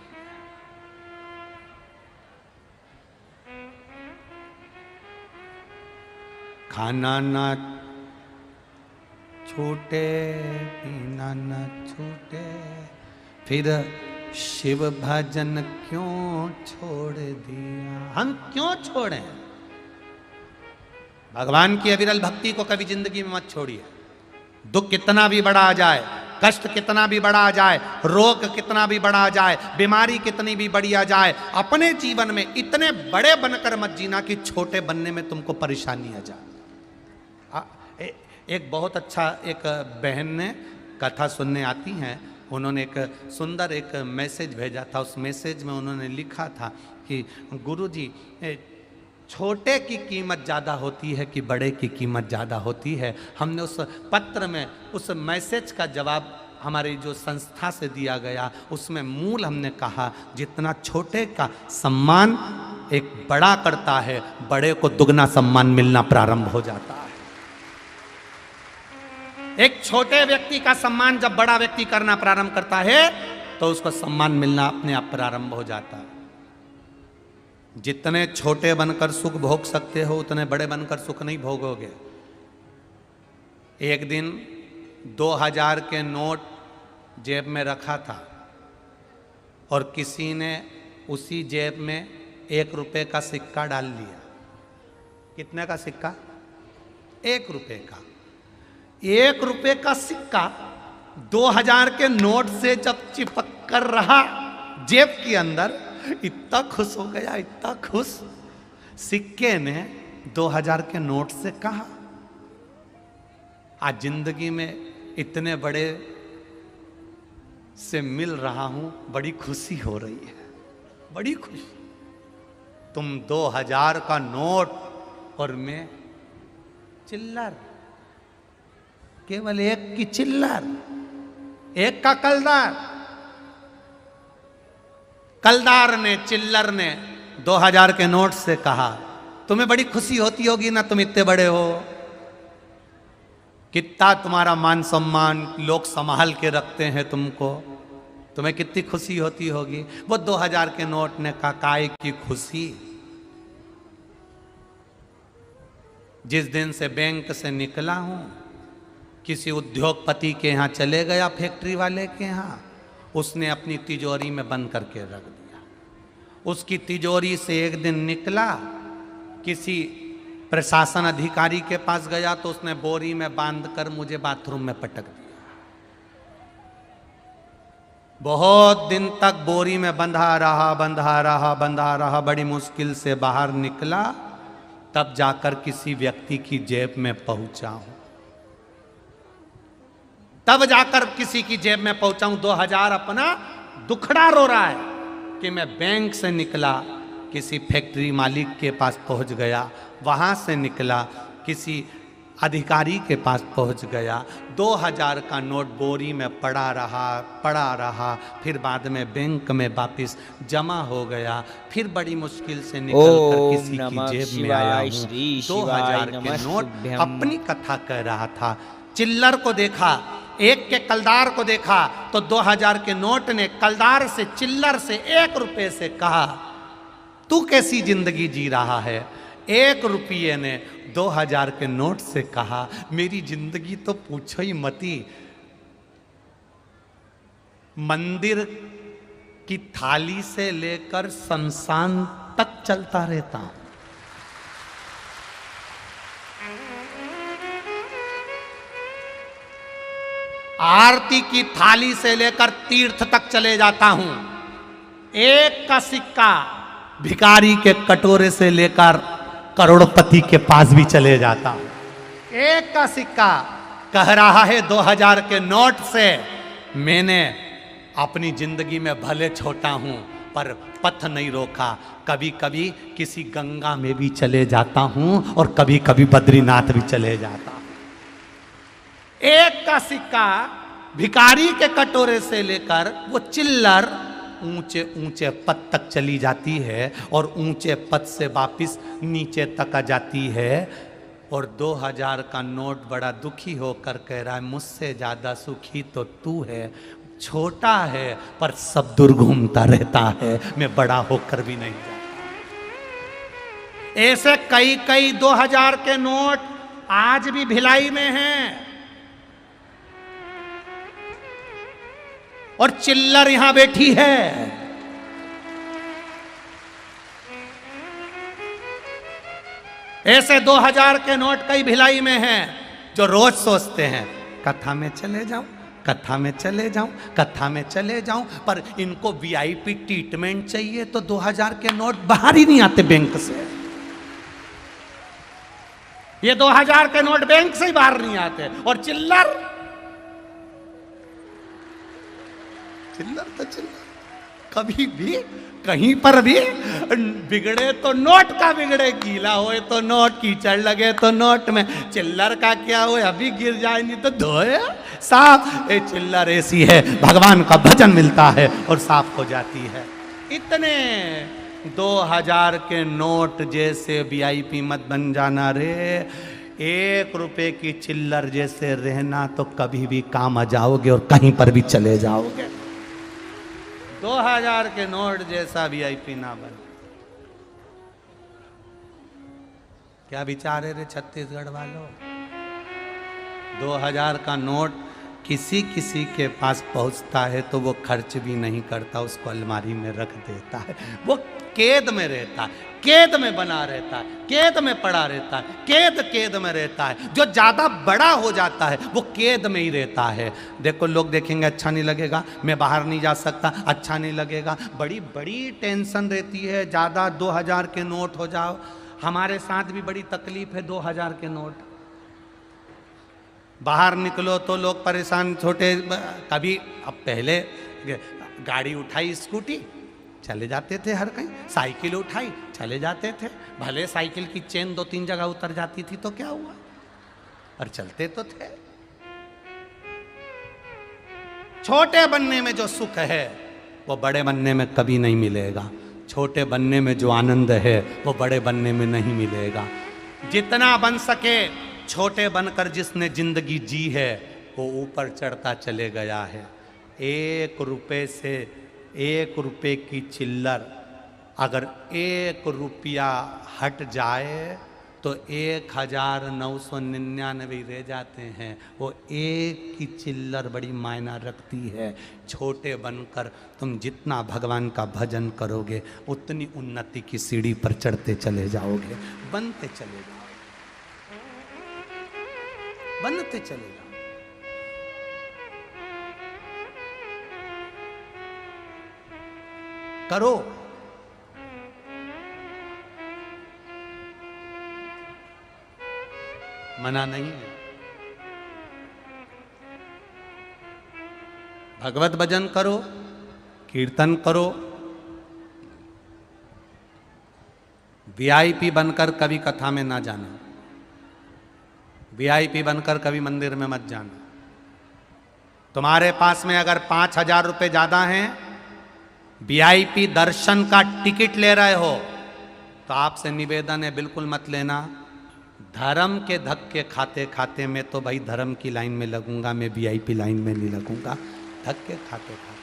खाना ना छूटे, पीना न छूटे, फिर शिव भजन क्यों छोड़ दिया? हम क्यों छोड़ें? भगवान की अविरल भक्ति को कभी जिंदगी में मत छोड़िए। दुख कितना भी बड़ा आ जाए, कष्ट कितना भी बड़ा आ जाए, रोग कितना भी बड़ा आ जाए, बीमारी कितनी भी बड़ी आ जाए, अपने जीवन में इतने बड़े बनकर मत जीना कि छोटे बनने में तुमको परेशानी आ जाए। एक बहुत अच्छा एक बहन ने कथा सुनने आती हैं, उन्होंने एक सुंदर एक मैसेज भेजा था। उस मैसेज में उन्होंने लिखा था कि गुरुजी, छोटे की कीमत ज़्यादा होती है कि बड़े की कीमत ज़्यादा होती है। हमने उस पत्र में उस मैसेज का जवाब हमारी जो संस्था से दिया गया, उसमें मूल हमने कहा जितना छोटे का सम्मान एक बड़ा करता है, बड़े को दुगना सम्मान मिलना प्रारंभ हो जाता है। एक छोटे व्यक्ति का सम्मान जब बड़ा व्यक्ति करना प्रारंभ करता है तो उसको सम्मान मिलना अपने आप प्रारंभ हो जाता है। जितने छोटे बनकर सुख भोग सकते हो उतने बड़े बनकर सुख नहीं भोगोगे। एक दिन 2000 के नोट जेब में रखा था और किसी ने उसी जेब में 1 रुपए का सिक्का डाल लिया। कितने का सिक्का? 1 रुपए का। 1 रुपए का सिक्का 2000 के नोट से जब चिपक कर रहा जेब के अंदर, इतना खुश हो गया, इतना खुश। सिक्के ने 2000 के नोट से कहा, आज जिंदगी में इतने बड़े से मिल रहा हूं, बड़ी खुशी हो रही है, बड़ी खुशी। तुम 2000 का नोट और मैं चिल्लर, केवल 1 की चिल्लर, 1 का कलदार। कलदार ने, चिल्लर ने 2000 के नोट से कहा, तुम्हें बड़ी खुशी होती होगी ना, तुम इतने बड़े हो, कितना तुम्हारा मान सम्मान लोग संभाल के रखते हैं तुमको, तुम्हें कितनी खुशी होती होगी। वो 2000 के नोट ने कहा, काय की खुशी, जिस दिन से बैंक से निकला हूं, किसी उद्योगपति के यहाँ चले गया, फैक्ट्री वाले के यहाँ, उसने अपनी तिजोरी में बंद करके रख दिया। उसकी तिजोरी से एक दिन निकला, किसी प्रशासन अधिकारी के पास गया तो उसने बोरी में बांधकर मुझे बाथरूम में पटक दिया। बहुत दिन तक बोरी में बंधा रहा, बड़ी मुश्किल से बाहर निकला, तब जाकर किसी व्यक्ति की जेब में पहुंचा हूं, तब जाकर किसी की जेब में पहुंचा हूं। 2000 अपना दुखड़ा रो रहा है कि मैं बैंक से निकला, किसी फैक्ट्री मालिक के पास पहुंच गया, वहां से निकला, किसी अधिकारी के पास पहुंच गया, 2000 का नोट बोरी में पड़ा रहा, फिर बाद में बैंक में वापस जमा हो गया, फिर बड़ी मुश्किल से निकलकर किसी की जेब में आया हूं। 2000 के नोट अपनी कथा कह रहा था। चिल्लर को देखा, 1 के कलदार को देखा तो 2000 के नोट ने कलदार से, चिल्लर से, 1 रुपए से कहा, तू कैसी जिंदगी जी रहा है। 1 रुपये ने 2000 के नोट से कहा, मेरी जिंदगी तो पूछो ही मती, मंदिर की थाली से लेकर शमशान तक चलता रहता हूं। आरती की थाली से लेकर तीर्थ तक चले जाता हूं। 1 का सिक्का भिखारी के कटोरे से लेकर करोड़पति के पास भी चले जाता हूं। 1 का सिक्का कह रहा है 2000 के नोट से, मैंने अपनी जिंदगी में भले छोटा हूं पर पथ नहीं रोका, कभी कभी किसी गंगा में भी चले जाता हूं और कभी कभी बद्रीनाथ भी चले जाता हूं। 1 का सिक्का भिखारी के कटोरे से लेकर वो चिल्लर ऊंचे ऊंचे पद तक चली जाती है और ऊंचे पद से वापस नीचे तक आ जाती है। और 2000 का नोट बड़ा दुखी होकर कह रहा है, मुझसे ज्यादा सुखी तो तू है, छोटा है पर सब दूर घूमता रहता है, मैं बड़ा होकर भी नहीं जाता। ऐसे कई 2000 के नोट आज भी भिलाई में हैं और चिल्लर यहां बैठी है। ऐसे 2000 के नोट कई भिलाई में हैं जो रोज सोचते हैं कथा में चले जाऊं, कथा में चले जाऊं, कथा में चले जाऊं, पर इनको वीआईपी ट्रीटमेंट चाहिए तो 2000 के नोट बाहर ही नहीं आते बैंक से। ये 2000 के नोट बैंक से ही बाहर नहीं आते। और चिल्लर, चिल्लर तो चिल्लर, कभी भी कहीं पर भी बिगड़े तो नोट का बिगड़े, गीला होए तो नोट, कीचड़ लगे तो नोट में। चिल्लर का क्या हो, अभी गिर जाए नहीं तो धोए साफ। ए चिल्लर ऐसी है, भगवान का भजन मिलता है और साफ हो जाती है। इतने 2000 के नोट जैसे वीआईपी मत बन जाना रे। 1 रुपए की चिल्लर जैसे रहना तो कभी भी काम आ जाओगे और कहीं पर भी चले जाओगे। 2000 के नोट जैसा वीआईपी ना बन। क्या विचार है रे छत्तीसगढ़ वालों? 2000 का नोट किसी किसी के पास पहुंचता है तो वो खर्च भी नहीं करता, उसको अलमारी में रख देता है। वो कैद में रहता है, कैद में बना रहता है, कैद में पड़ा रहता है, कैद में रहता है। जो ज्यादा बड़ा हो जाता है वो कैद में ही रहता है। देखो लोग देखेंगे अच्छा नहीं लगेगा, मैं बाहर नहीं जा सकता, अच्छा नहीं लगेगा, बड़ी बड़ी टेंशन रहती है। ज्यादा 2000 के नोट हो जाओ, हमारे साथ भी बड़ी तकलीफ है। 2000 के नोट बाहर निकलो तो लोग परेशान, छोटे कभी, अब पहले गाड़ी उठाई स्कूटी चले जाते थे हर कहीं, साइकिल उठाई चले जाते थे, भले साइकिल की चेन 2-3 जगह उतर जाती थी तो क्या हुआ, और चलते तो थे। छोटे बनने में जो सुख है वो बड़े बनने में कभी नहीं मिलेगा। छोटे बनने में जो आनंद है वो बड़े बनने में नहीं मिलेगा। जितना बन सके छोटे बनकर जिसने जिंदगी जी है वो ऊपर चढ़ता चले गया है। 1 रुपए से 1 रुपए की चिल्लर अगर 1 रुपया हट जाए तो 1999 रह जाते हैं। वो एक की चिल्लर बड़ी मायना रखती है। छोटे बनकर तुम जितना भगवान का भजन करोगे उतनी उन्नति की सीढ़ी पर चढ़ते चले जाओगे, बनते चले जाओगे, बनते चले जाओ। करो, मना नहीं है। भगवत भजन करो, कीर्तन करो। वीआईपी बनकर कभी कथा में ना जाना, वीआईपी बनकर कभी मंदिर में मत जाना। तुम्हारे पास में अगर 5000 रुपए ज्यादा हैं, वीआईपी दर्शन का टिकट ले रहे हो तो आपसे निवेदन है बिल्कुल मत लेना। धर्म के धक्के खाते खाते मैं तो भाई धर्म की लाइन में लगूंगा, मैं वीआईपी लाइन में नहीं लगूंगा। धक्के खाते खाते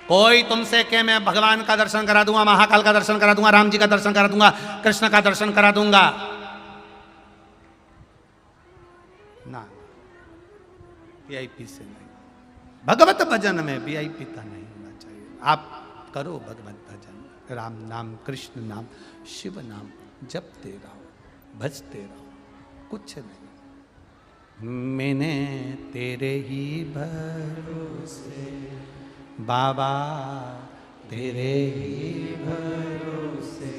कोई तुमसे कहे मैं भगवान का दर्शन करा दूंगा, महाकाल का दर्शन करा दूंगा, राम जी का दर्शन करा दूंगा, कृष्ण का दर्शन करा दूंगा, ना, वीआईपी से नहीं। भगवत भजन में वीआईपी तो नहीं होना चाहिए। आप करो भगवत भजन, राम नाम, कृष्ण नाम, शिव नाम जपते रहो, भजते रहो, कुछ नहीं। मैंने तेरे ही भरोसे बाबा, तेरे ही भरोसे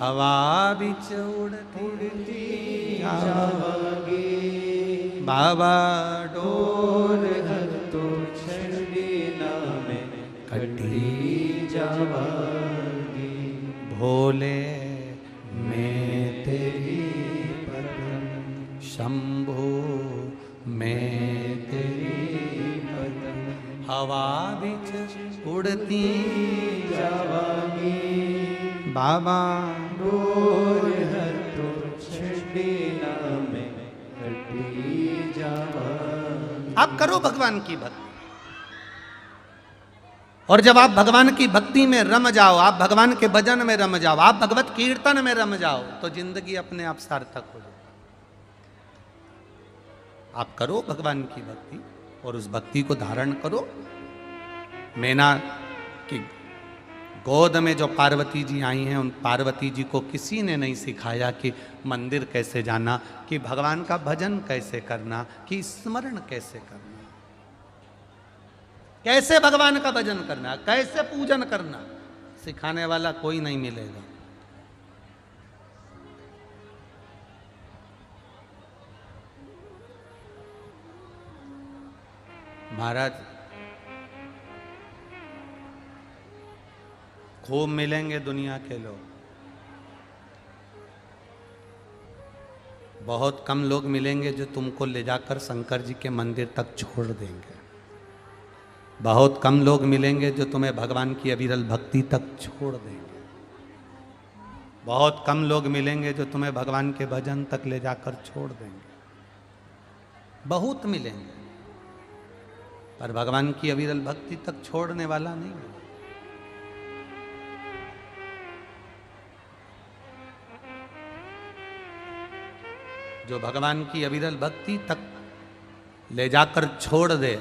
हवा बिच उड़ती जावागी बाबा, डोर तो छड़ी नामे कटी जावागी भोले मैं तेरी पदम, शंभो मैं तेरी पदम हवा बिच उड़ती जावागी बाबा, डोर तो छड़ी नामे कटी जावागी। आप करो भगवान की भक्ति। और जब आप भगवान की भक्ति में रम जाओ, आप भगवान के भजन में रम जाओ, आप भगवत कीर्तन में रम जाओ तो जिंदगी अपने आप सार्थक हो जाए। आप करो भगवान की भक्ति और उस भक्ति को धारण करो। मैना की गोद में जो पार्वती जी आई हैं उन पार्वती जी को किसी ने नहीं सिखाया कि मंदिर कैसे जाना, कि भगवान का भजन कैसे करना, कि स्मरण कैसे करना, कैसे भगवान का भजन करना, कैसे पूजन करना, सिखाने वाला कोई नहीं मिलेगा। महाराज खूब मिलेंगे दुनिया के लोग, बहुत कम लोग मिलेंगे जो तुमको ले जाकर शंकर जी के मंदिर तक छोड़ देंगे। बहुत कम लोग मिलेंगे जो तुम्हें भगवान की अविरल भक्ति तक छोड़ देंगे। बहुत कम लोग मिलेंगे जो तुम्हें भगवान के भजन तक ले जाकर छोड़ देंगे। बहुत मिलेंगे, पर भगवान की अविरल भक्ति तक छोड़ने वाला नहीं है। जो भगवान की अविरल भक्ति तक ले जाकर छोड़ दे,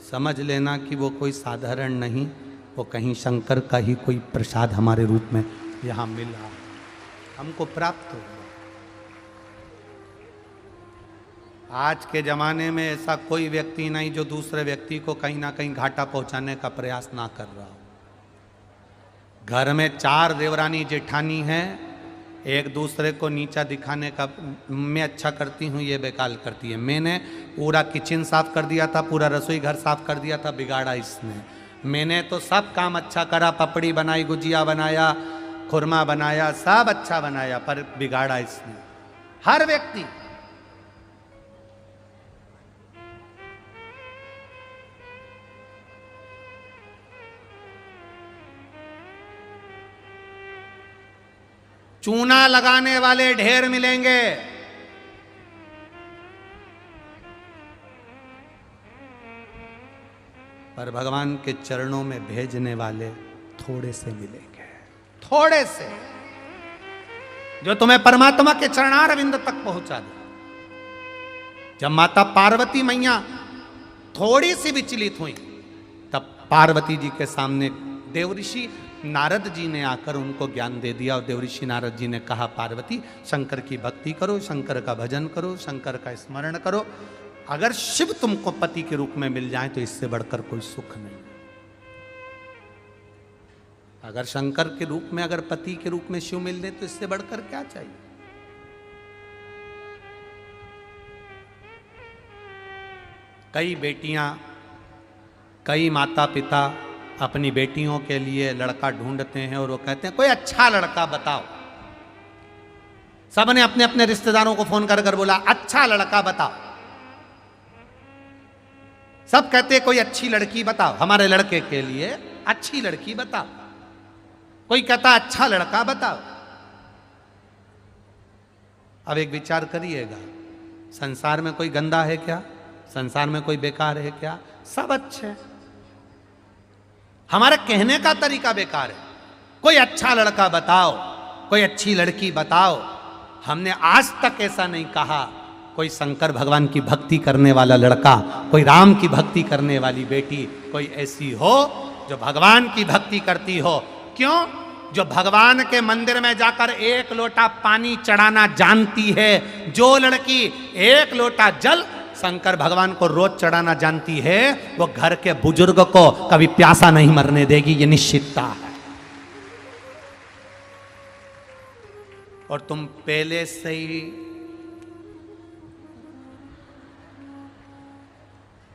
समझ लेना कि वो कोई साधारण नहीं, वो कहीं शंकर का ही कोई प्रसाद हमारे रूप में यहाँ मिला, हमको प्राप्त हो। आज के ज़माने में ऐसा कोई व्यक्ति नहीं जो दूसरे व्यक्ति को कहीं ना कहीं घाटा पहुंचाने का प्रयास ना कर रहा हो। घर में 4 देवरानी जेठानी हैं, एक दूसरे को नीचा दिखाने का, मैं अच्छा करती हूँ ये बेकार करती है। मैंने पूरा किचन साफ कर दिया था, पूरा रसोई घर साफ कर दिया था, बिगाड़ा इसने। मैंने तो सब काम अच्छा करा, पपड़ी बनाई, गुजिया बनाया, खुरमा बनाया, सब अच्छा बनाया, पर बिगाड़ा इसने। हर व्यक्ति चूना लगाने वाले ढेर मिलेंगे, पर भगवान के चरणों में भेजने वाले थोड़े से मिलेंगे, थोड़े से, जो तुम्हें परमात्मा के चरणारविंद तक पहुंचा दे। जब माता पार्वती मैया थोड़ी सी विचलित हुई, तब पार्वती जी के सामने देवऋषि नारद जी ने आकर उनको ज्ञान दे दिया। और देवऋषि नारद जी ने कहा, पार्वती शंकर की भक्ति करो, शंकर का भजन करो, शंकर का स्मरण करो। अगर शिव तुमको पति के रूप में मिल जाए तो इससे बढ़कर कोई सुख नहीं। अगर शंकर के रूप में, अगर पति के रूप में शिव मिल जाए तो इससे बढ़कर क्या चाहिए। कई बेटियां, कई माता पिता अपनी बेटियों के लिए लड़का ढूंढते हैं और वो कहते हैं कोई अच्छा लड़का बताओ। सबने अपने अपने रिश्तेदारों को फोन कर कर बोला अच्छा लड़का बताओ। सब कहते हैं कोई अच्छी लड़की बताओ, हमारे लड़के के लिए अच्छी लड़की बताओ। कोई कहता अच्छा लड़का बताओ। अब एक विचार करिएगा, संसार में कोई गंदा है क्या? संसार में कोई बेकार है क्या? सब अच्छे हैं। हमारे कहने का तरीका बेकार है। कोई अच्छा लड़का बताओ, कोई अच्छी लड़की बताओ। हमने आज तक ऐसा नहीं कहा कोई शंकर भगवान की भक्ति करने वाला लड़का, कोई राम की भक्ति करने वाली बेटी, कोई ऐसी हो जो भगवान की भक्ति करती हो। क्यों? जो भगवान के मंदिर में जाकर 1 लोटा पानी चढ़ाना जानती है, जो लड़की 1 लोटा जल शंकर भगवान को रोज चढ़ाना जानती है, वो घर के बुजुर्ग को कभी प्यासा नहीं मरने देगी, ये निश्चितता है। और तुम पहले से ही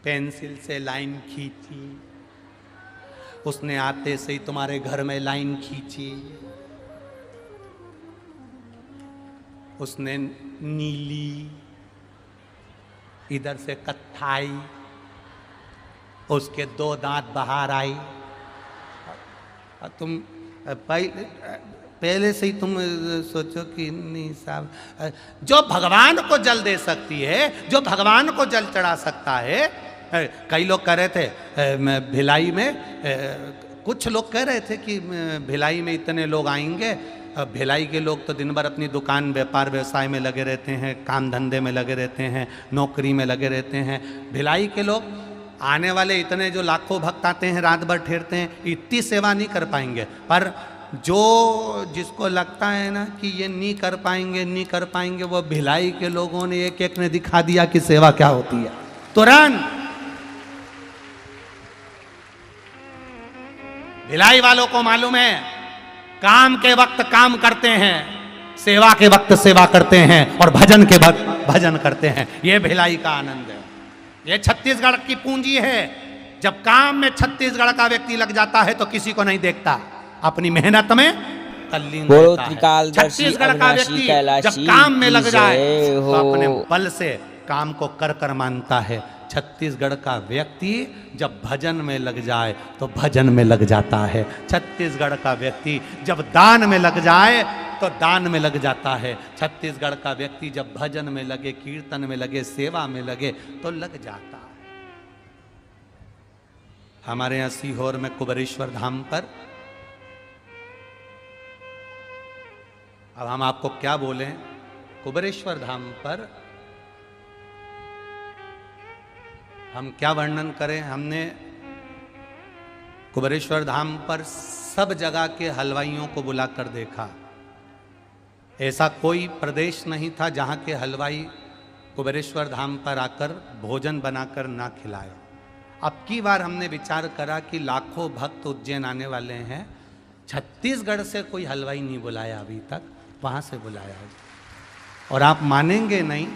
पेंसिल से लाइन खींची, उसने आते से ही तुम्हारे घर में लाइन खींची, उसने नीली, इधर से कत्थाई, उसके 2 दांत बाहर आई। तुम पहले से ही तुम सोचो कि नहीं साहब, जो भगवान को जल दे सकती है, जो भगवान को जल चढ़ा सकता है। कई लोग कह रहे थे भिलाई में, कुछ लोग कह रहे थे कि भिलाई में इतने लोग आएंगे। भिलाई के लोग तो दिन भर अपनी दुकान, व्यापार व्यवसाय में लगे रहते हैं, काम धंधे में लगे रहते हैं, नौकरी में लगे रहते हैं। भिलाई के लोग आने वाले इतने जो लाखों भक्त आते हैं, रात भर ठहरते हैं, इतनी सेवा नहीं कर पाएंगे। पर जो जिसको लगता है ना कि ये नहीं कर पाएंगे, वो भिलाई के लोगों ने एक एक ने दिखा दिया कि सेवा क्या होती है। तुरंत भिलाई वालों को मालूम है, काम के वक्त काम करते हैं, सेवा के वक्त सेवा करते हैं, और भजन के वक्त भजन करते हैं। ये भिलाई का आनंद है, ये छत्तीसगढ़ की पूंजी है। जब काम में छत्तीसगढ़ का व्यक्ति लग जाता है तो किसी को नहीं देखता, अपनी मेहनत में तल्लीन रहता है। छत्तीसगढ़ का व्यक्ति जब काम में लग जाए तो अपने बल से काम को कर कर मानता है। छत्तीसगढ़ का व्यक्ति जब भजन में लग जाए तो भजन में लग जाता है। छत्तीसगढ़ का व्यक्ति जब दान में लग जाए तो दान में लग जाता है। छत्तीसगढ़ का व्यक्ति जब भजन में लगे, कीर्तन में लगे, सेवा में लगे तो लग जाता है। हमारे यहाँ सीहोर में कुबेरेश्वर धाम पर, अब हम आपको क्या बोलें, कुबेरेश्वर धाम पर हम क्या वर्णन करें। हमने कुबेरेश्वर धाम पर सब जगह के हलवाइयों को बुलाकर देखा। ऐसा कोई प्रदेश नहीं था जहाँ के हलवाई कुबेरेश्वर धाम पर आकर भोजन बनाकर ना खिलाए। अब की बार हमने विचार करा कि लाखों भक्त उज्जैन आने वाले हैं, छत्तीसगढ़ से कोई हलवाई नहीं बुलाया अभी तक, वहाँ से बुलाया। और आप मानेंगे नहीं,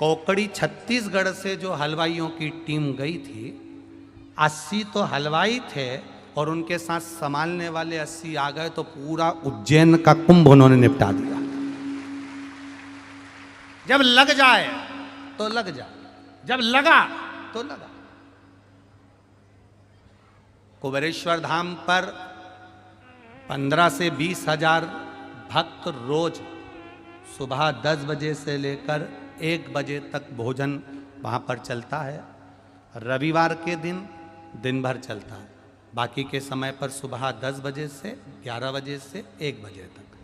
कोकड़ी छत्तीसगढ़ से जो हलवाइयों की टीम गई थी, 80 तो हलवाई थे और उनके साथ संभालने वाले 80 आ गए, तो पूरा उज्जैन का कुंभ उन्होंने निपटा दिया। जब लग जाए तो लग जाए, जब लगा तो लगा। कुबेरेश्वर धाम पर 15 से 20 हजार भक्त रोज सुबह 10 बजे से लेकर 1 बजे तक भोजन वहाँ पर चलता है। रविवार के दिन भर चलता है, बाकी के समय पर सुबह 10 बजे से 11 बजे से 1 बजे तक,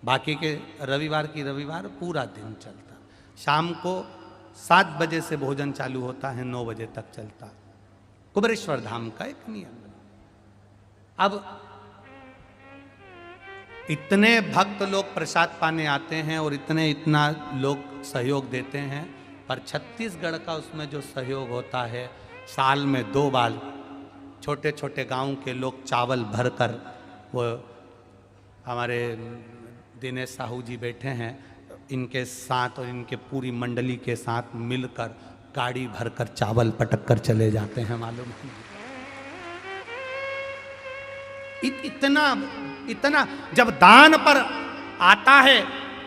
बाकी के रविवार पूरा दिन चलता है। शाम को 7 बजे से भोजन चालू होता है, 9 बजे तक चलता है। कुबेरेश्वर धाम का एक नियम। अब इतने भक्त लोग प्रसाद पाने आते हैं और इतना लोग सहयोग देते हैं, पर छत्तीसगढ़ का उसमें जो सहयोग होता है, साल में 2 बार छोटे छोटे गांव के लोग चावल भरकर, वो हमारे दिनेश साहू जी बैठे हैं, इनके साथ और इनके पूरी मंडली के साथ मिलकर गाड़ी भरकर चावल पटक कर चले जाते हैं। मालूम है इतना जब दान पर आता है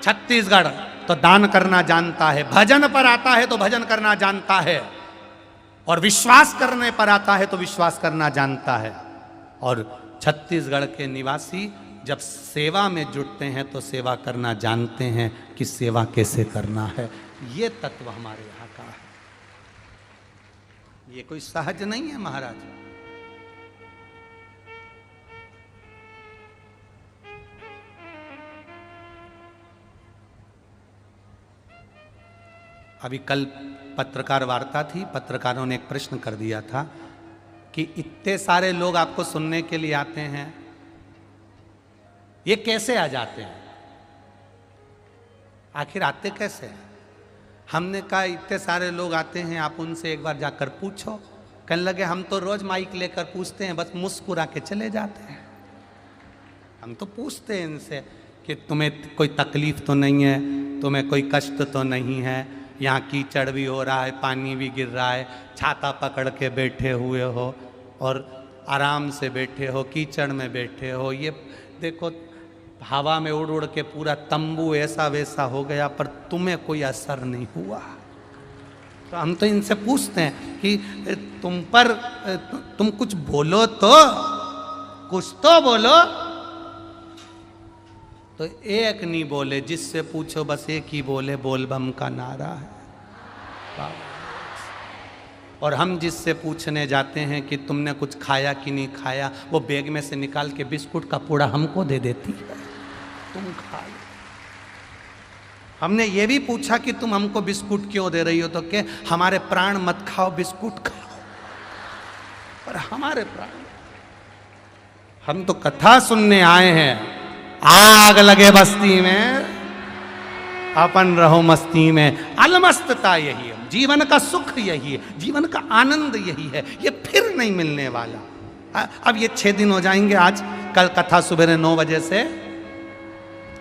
छत्तीसगढ़ तो दान करना जानता है, भजन पर आता है तो भजन करना जानता है, और विश्वास करने पर आता है तो विश्वास करना जानता है। और छत्तीसगढ़ के निवासी जब सेवा में जुटते हैं तो सेवा करना जानते हैं कि सेवा कैसे करना है। ये तत्व हमारे यहाँ का है, ये कोई सहज नहीं है महाराज। अभी कल पत्रकार वार्ता थी, पत्रकारों ने एक प्रश्न कर दिया था कि इतने सारे लोग आपको सुनने के लिए आते हैं, ये कैसे आ जाते हैं, आखिर आते कैसे हैं? हमने कहा इतने सारे लोग आते हैं, आप उनसे एक बार जाकर पूछो। कहने लगे हम तो रोज माइक लेकर पूछते हैं, बस मुस्कुरा के चले जाते हैं। हम तो पूछते हैं इनसे कि तुम्हें कोई तकलीफ तो नहीं है, तुम्हें कोई कष्ट तो नहीं है, यहाँ कीचड़ भी हो रहा है, पानी भी गिर रहा है, छाता पकड़ के बैठे हुए हो और आराम से बैठे हो, कीचड़ में बैठे हो, ये देखो हवा में उड़ उड़ के पूरा तंबू ऐसा वैसा हो गया, पर तुम्हें कोई असर नहीं हुआ। तो हम तो इनसे पूछते हैं कि तुम कुछ बोलो तो, कुछ तो बोलो। तो एक नहीं बोले, जिससे पूछो बस एक ही बोले, बोल बम का नारा है। और हम जिससे पूछने जाते हैं कि तुमने कुछ खाया कि नहीं खाया, वो बैग में से निकाल के बिस्कुट का पूड़ा हमको दे देती है, तुम खा लो। हमने ये भी पूछा कि तुम हमको बिस्कुट क्यों दे रही हो, तो के हमारे प्राण मत खाओ, बिस्कुट खाओ। पर हमारे प्राण, हम तो कथा सुनने आए हैं। आग लगे बस्ती में, अपन रहो मस्ती में। अलमस्तता यही है, जीवन का सुख यही है, जीवन का आनंद यही है, ये फिर नहीं मिलने वाला। अब ये 6 दिन हो जाएंगे। आज कल कथा सुबह 9 बजे से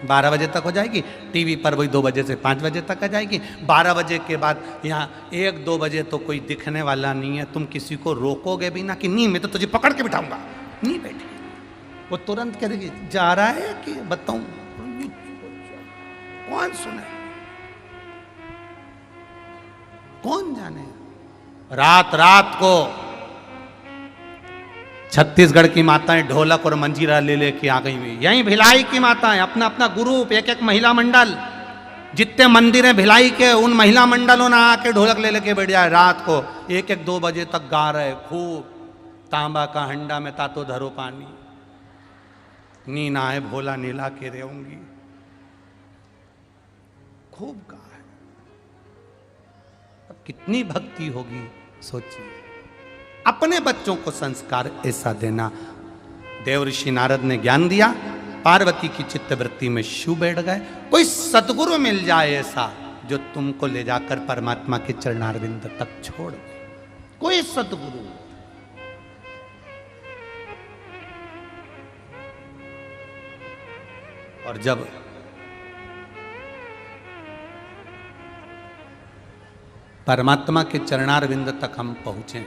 12 बजे तक हो जाएगी, टीवी पर वही 2 बजे से 5 बजे तक आ जाएगी। 12 बजे के बाद यहाँ 1-2 बजे तो कोई दिखने वाला नहीं है। तुम किसी को रोकोगे भी ना कि नहीं मैं तो तुझे पकड़ के बिठाऊंगा, नहीं बैठे, वो तुरंत कह देगी जा रहा है कि बताऊं, कौन सुने, कौन जाने। रात रात को छत्तीसगढ़ की माताएं ढोलक और मंजीरा ले लेके आ गई हुई, यहीं भिलाई की माताएं, अपना अपना ग्रुप, एक महिला मंडल, जितने मंदिर हैं भिलाई के उन महिला मंडलों ने आके ढोलक ले लेके बैठ जाए। रात को 1-2 बजे तक गा रहे खूब, तांबा का हंडा में तातो धरो पानी, नीना है भोला नीला के रेऊंगी, खूब गा है। अब कितनी भक्ति होगी सोचिए। अपने बच्चों को संस्कार ऐसा देना। देव ऋषि नारद ने ज्ञान दिया, पार्वती की चित्तवृत्ति में शू बैठ गए। कोई सतगुरु मिल जाए ऐसा जो तुमको ले जाकर परमात्मा के चरणारविंद तक छोड़ दे, कोई सतगुरु। और जब परमात्मा के चरणारविंद तक हम पहुंचे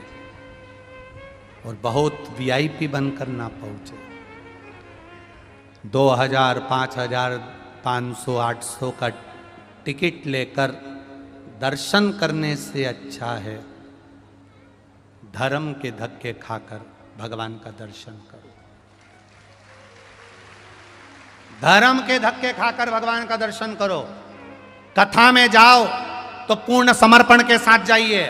और बहुत वीआईपी बनकर ना पहुंचे, 2000, 5000, 500, 800 का टिकट लेकर दर्शन करने से अच्छा है धर्म के धक्के खाकर भगवान का दर्शन करो। धर्म के धक्के खाकर भगवान का दर्शन करो। कथा में जाओ तो पूर्ण समर्पण के साथ जाइए,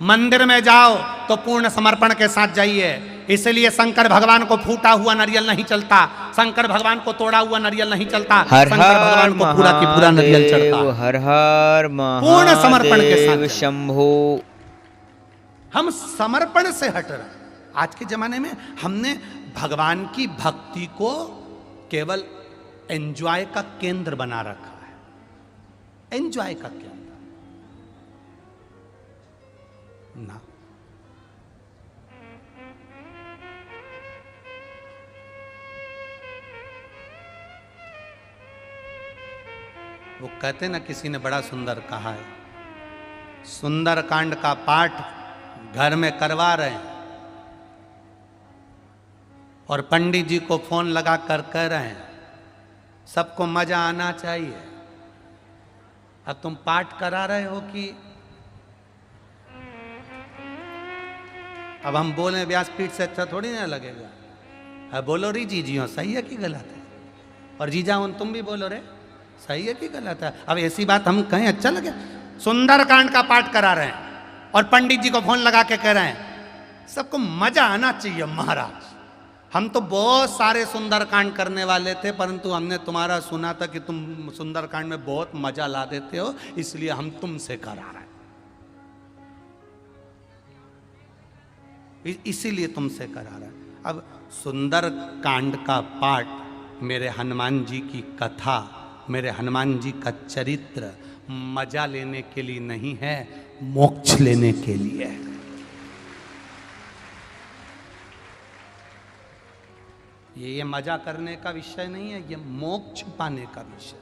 मंदिर में जाओ तो पूर्ण समर्पण के साथ जाइए। इसलिए शंकर भगवान को फूटा हुआ नारियल नहीं चलता, शंकर भगवान को तोड़ा हुआ नारियल नहीं चलता, हर शंकर भगवान को पूरा की पूरा नारियल चढ़ता। हर हर पूर्ण समर्पण के साथ महादेव शंभो। हम समर्पण से हट रहे हैं। आज के जमाने में हमने भगवान की भक्ति को केवल एंजॉय का केंद्र बना रखा है। एंजॉय का केंद्र ना। वो कहते ना, किसी ने बड़ा सुंदर कहा है, सुंदर कांड का पाठ घर में करवा रहे हैं और पंडित जी को फोन लगा कर कह रहे हैं सबको मजा आना चाहिए। अब तुम पाठ करा रहे हो कि अब हम बोले व्यासपीठ से अच्छा थोड़ी ना लगेगा। अब बोलो री जीजियो सही है कि गलत है, और जीजा उन तुम भी बोलो रे सही है कि गलत है। अब ऐसी बात हम कहें अच्छा लगे? सुंदर कांड का पाठ करा रहे हैं और पंडित जी को फोन लगा के कह रहे हैं सबको मजा आना चाहिए। महाराज हम तो बहुत सारे सुंदर कांड करने वाले थे, परंतु हमने तुम्हारा सुना था कि तुम सुंदर कांड में बहुत मजा ला देते हो, इसलिए हम तुमसे करा रहे हैं, इसीलिए तुमसे करा रहे हैं। अब सुंदर कांड का पाठ मेरे हनुमान जी की कथा, मेरे हनुमान जी का चरित्र मजा लेने के लिए नहीं है, मोक्ष लेने के लिए है। ये मजा करने का विषय नहीं है, ये मोक्ष पाने का विषय।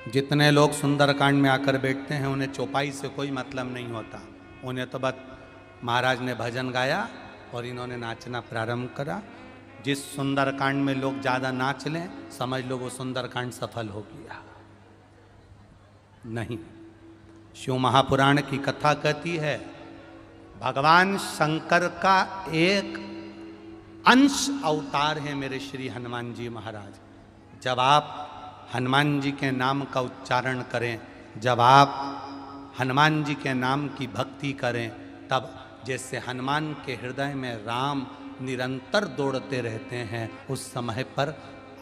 जितने लोग सुंदरकांड में आकर बैठते हैं उन्हें चौपाई से कोई मतलब नहीं होता। उन्हें तो बस महाराज ने भजन गाया और इन्होंने नाचना प्रारंभ करा। जिस सुंदरकांड में लोग ज़्यादा नाच लें समझ लो वो सुंदरकांड सफल हो गया। नहीं, शिव महापुराण की कथा कहती है भगवान शंकर का एक अंश अवतार है मेरे श्री हनुमान जी महाराज। जब आप हनुमान जी के नाम का उच्चारण करें, जब आप हनुमान जी के नाम की भक्ति करें, तब जैसे हनुमान के हृदय में राम निरंतर दौड़ते रहते हैं, उस समय पर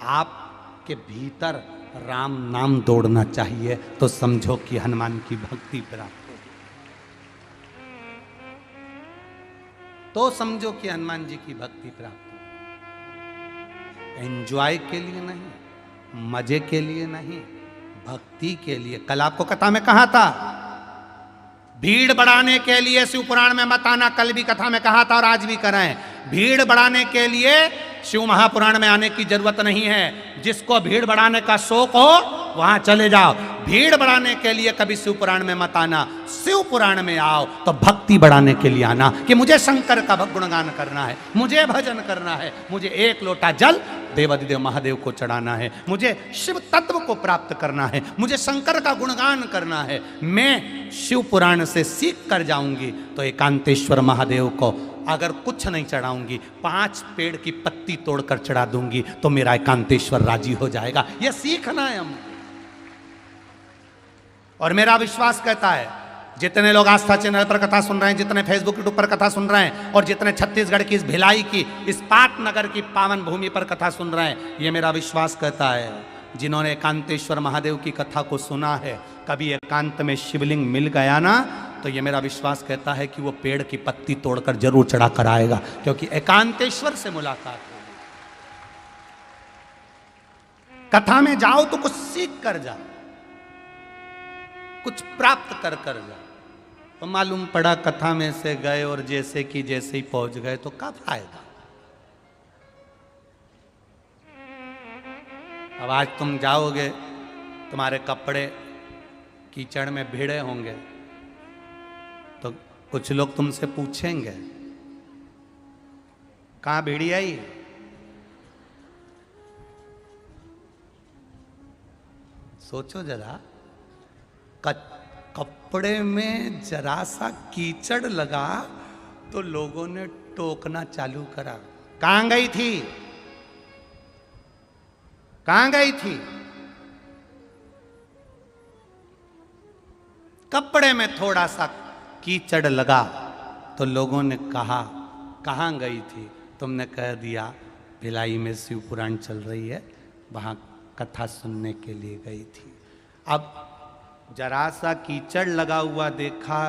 आपके भीतर राम नाम दौड़ना चाहिए, तो समझो कि हनुमान की भक्ति प्राप्त होगी। तो समझो कि हनुमान जी की भक्ति प्राप्त होगी। एंजॉय के लिए नहीं, मजे के लिए नहीं, भक्ति के लिए। कल आपको कथा में कहा था, भीड़ बढ़ाने के लिए शिव पुराण में मत आना, कल भी कथा में कहा था और आज भी कराएं। भीड़ बढ़ाने के लिए शिव महापुराण में आने की जरूरत नहीं है। जिसको भीड़ बढ़ाने का शौक हो वहां चले जाओ। भीड़ बढ़ाने के लिए कभी शिव पुराण में मत आना, शिव पुराण में आओ तो भक्ति बढ़ाने के लिए आना, कि मुझे शंकर का गुणगान करना है, मुझे भजन करना है, मुझे एक लोटा जल देवादिदेव महादेव को चढ़ाना है, मुझे शिव तत्व को प्राप्त करना है, मुझे शंकर का गुणगान करना है। मैं शिव पुराण से सीख कर जाऊंगी तो एकांतेश्वर महादेव को अगर कुछ नहीं चढ़ाऊंगी, 5 पेड़ की पत्ती तोड़कर चढ़ा दूंगी तो मेरा एकांतेश्वर राजी हो जाएगा। यह सीखना है हम। और मेरा विश्वास कहता है, जितने लोग आस्था चैनल पर कथा सुन रहे हैं, जितने फेसबुक यूट्यूब पर कथा सुन रहे हैं, और जितने छत्तीसगढ़ की इस भिलाई की, इस पाटनगर की पावन भूमि पर कथा सुन रहे हैं, ये मेरा विश्वास कहता है, जिन्होंने एकांतेश्वर महादेव की कथा को सुना है, कभी एकांत में शिवलिंग मिल गया ना, तो ये मेरा विश्वास कहता है कि वो पेड़ की पत्ती तोड़कर जरूर चढ़ा कर आएगा, क्योंकि एकांतेश्वर से मुलाकात हो। कथा में जाओ तो कुछ सीख कर जाओ, कुछ प्राप्त कर कर जाओ। तो मालूम पड़ा कथा में से गए और जैसे कि जैसे ही पहुंच गए तो क्या फायदा। अब आज तुम जाओगे, तुम्हारे कपड़े कीचड़ में भिड़े होंगे, तो कुछ लोग तुमसे पूछेंगे कहाँ भिड़ी आई। सोचो जरा, कपड़े में जरा सा कीचड़ लगा तो लोगों ने टोकना चालू करा, कहां गई थी, कहां गई थी। कपड़े में थोड़ा सा कीचड़ लगा तो लोगों ने कहा कहां गई थी। तुमने कह दिया भिलाई में शिव पुराण चल रही है, वहां कथा सुनने के लिए गई थी। अब जरा सा कीचड़ लगा हुआ देखा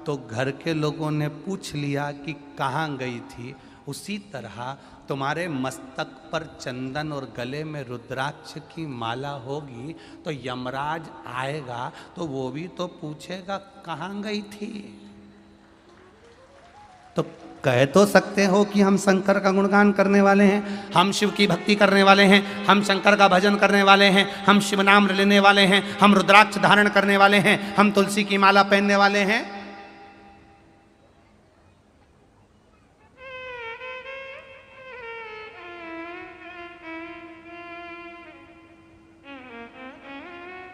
तो घर के लोगों ने पूछ लिया कि कहाँ गई थी। उसी तरह तुम्हारे मस्तक पर चंदन और गले में रुद्राक्ष की माला होगी तो यमराज आएगा तो वो भी तो पूछेगा कहाँ गई थी। तो कह तो सकते हो कि हम शंकर का गुणगान करने वाले हैं, हम शिव की भक्ति करने वाले हैं, हम शंकर का भजन करने वाले हैं, हम शिव नाम लेने वाले हैं, हम रुद्राक्ष धारण करने वाले हैं, हम तुलसी की माला पहनने वाले हैं।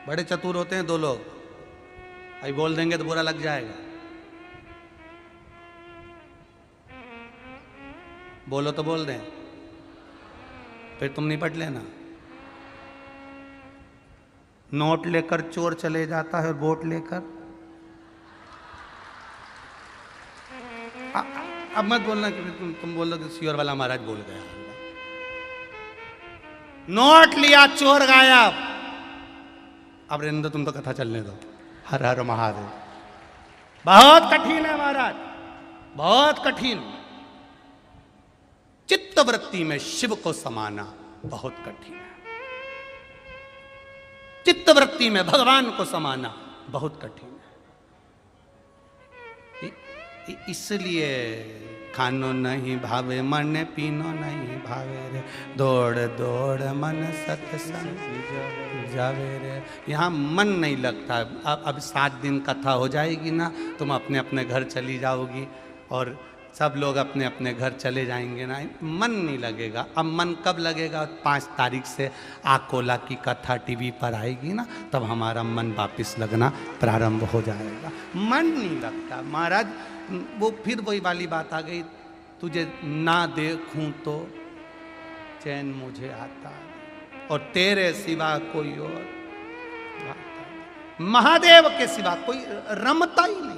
बड़े चतुर होते हैं दो लोग, अभी बोल देंगे तो बुरा लग जाएगा। बोलो तो बोल दें, फिर तुम निपट लेना। नोट लेकर चोर चले जाता है और वोट लेकर। अब मत बोलना कि तुम बोल दो कि सियोर वाला महाराज बोल गया। नोट लिया चोर गायब। अब रहने दो, तुम तो कथा चलने दो। हर हर महादेव। बहुत कठिन है महाराज, बहुत कठिन। चित्त वृत्ति में शिव को समाना बहुत कठिन है। चित्त वृत्ति में भगवान को समाना बहुत कठिन है। इसलिए खानो नहीं भावे मन, पीनो नहीं भावे रे, दौड़ दौड़ मन सत्संग जावे रे। यहाँ मन नहीं लगता। अब 7 दिन कथा हो जाएगी ना, तुम अपने अपने घर चली जाओगी और सब लोग अपने अपने घर चले जाएंगे ना, मन नहीं लगेगा। अब मन कब लगेगा? 5 तारीख से आकोला की कथा टीवी पर आएगी ना, तब हमारा मन वापस लगना प्रारंभ हो जाएगा। मन नहीं लगता महाराज। वो फिर वही वाली बात आ गई, तुझे ना देखूं तो चैन मुझे आता और तेरे सिवा कोई और आता। महादेव के सिवा कोई रमता ही नहीं है।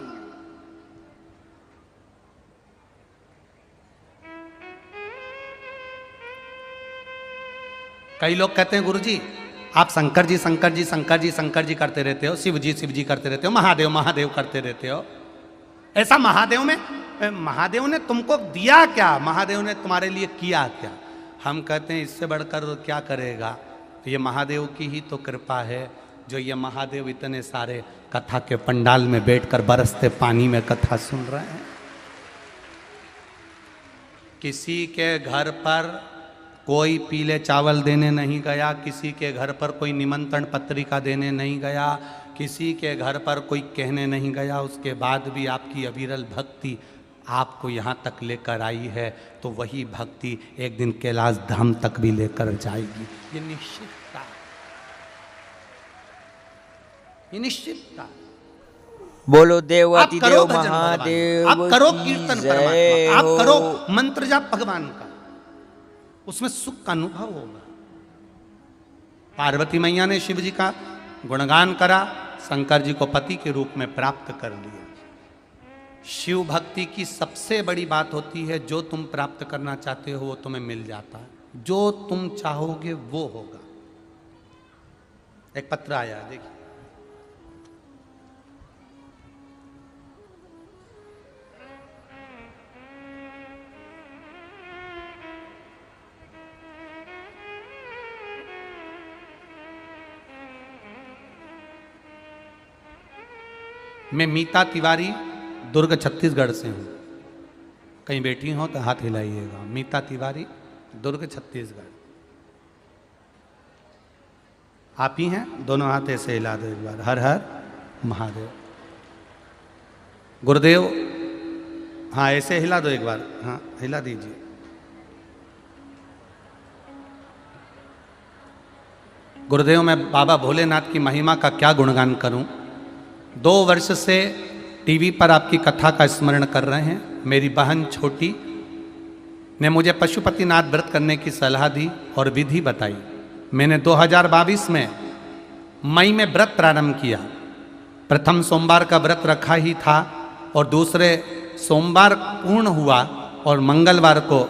कई लोग कहते हैं गुरुजी आप शंकर जी शंकर जी शंकर जी शंकर जी करते रहते हो, शिव जी करते रहते हो, महादेव महादेव करते रहते हो। ऐसा महादेव ने तुमको दिया क्या, महादेव ने तुम्हारे लिए किया क्या? हम कहते हैं इससे बढ़कर क्या करेगा, ये महादेव की ही तो कृपा है जो ये महादेव इतने सारे कथा के पंडाल में बैठकर बरसते पानी में कथा सुन रहे हैं। किसी के घर पर कोई पीले चावल देने नहीं गया, किसी के घर पर कोई निमंत्रण पत्रिका देने नहीं गया, किसी के घर पर कोई कहने नहीं गया, उसके बाद भी आपकी अविरल भक्ति आपको यहाँ तक लेकर आई है, तो वही भक्ति एक दिन कैलाश धाम तक भी लेकर जाएगी। ये निश्चितता, ये निश्चितता। बोलो देवती आप करो देव भजन महादेव भगवान, आप करो की कीर्तन जय परमात्मा, आप हो। करो मंत्र जाप भगवान का, उसमें सुख का अनुभव होगा। पार्वती मैया ने शिव जी का गुणगान करा, शंकर जी को पति के रूप में प्राप्त कर लिया। शिव भक्ति की सबसे बड़ी बात होती है जो तुम प्राप्त करना चाहते हो वो तुम्हें मिल जाता है, जो तुम चाहोगे वो होगा। एक पत्र आया देखिए, मैं मीता तिवारी दुर्ग छत्तीसगढ़ से हूँ। कहीं बैठी हो तो हाथ हिलाइएगा। मीता तिवारी दुर्ग छत्तीसगढ़। आप ही हैं? दोनों हाथ ऐसे हिला दो एक बार। हर हर महादेव। गुरुदेव, हाँ ऐसे हिला दो एक बार, हाँ हिला दीजिए। गुरुदेव, मैं बाबा भोलेनाथ की महिमा का क्या गुणगान करूं। 2 वर्ष से टीवी पर आपकी कथा का स्मरण कर रहे हैं। मेरी बहन छोटी ने मुझे पशुपतिनाथ व्रत करने की सलाह दी और विधि बताई। मैंने 2022 में मई में व्रत प्रारंभ किया। प्रथम सोमवार का व्रत रखा ही था और दूसरे सोमवार पूर्ण हुआ और मंगलवार को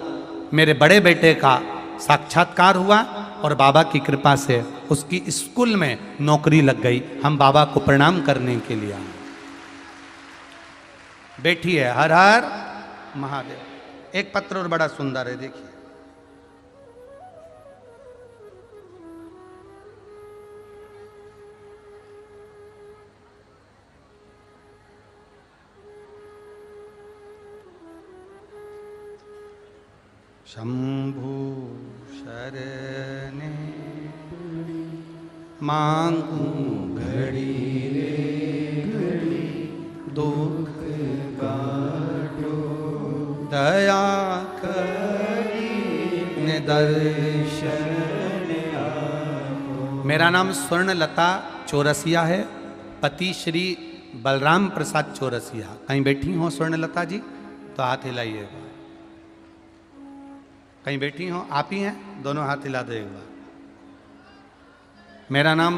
मेरे बड़े बेटे का साक्षात्कार हुआ और बाबा की कृपा से उसकी स्कूल में नौकरी लग गई। हम बाबा को प्रणाम करने के लिए आए। बैठी है। हर हर महादेव। एक पत्र और बड़ा सुंदर है, देखिए। शंभु शरणे मांगू घड़ी रे घड़ी दुख काटो दया करी दर्शन। मेरा नाम स्वर्णलता चौरसिया है, पति श्री बलराम प्रसाद चौरसिया। कहीं बैठी हो स्वर्णलता जी तो हाथ हिलाइएगा। कहीं बैठी हो? आप ही हैं? दोनों हाथ हिला दो एक बार। मेरा नाम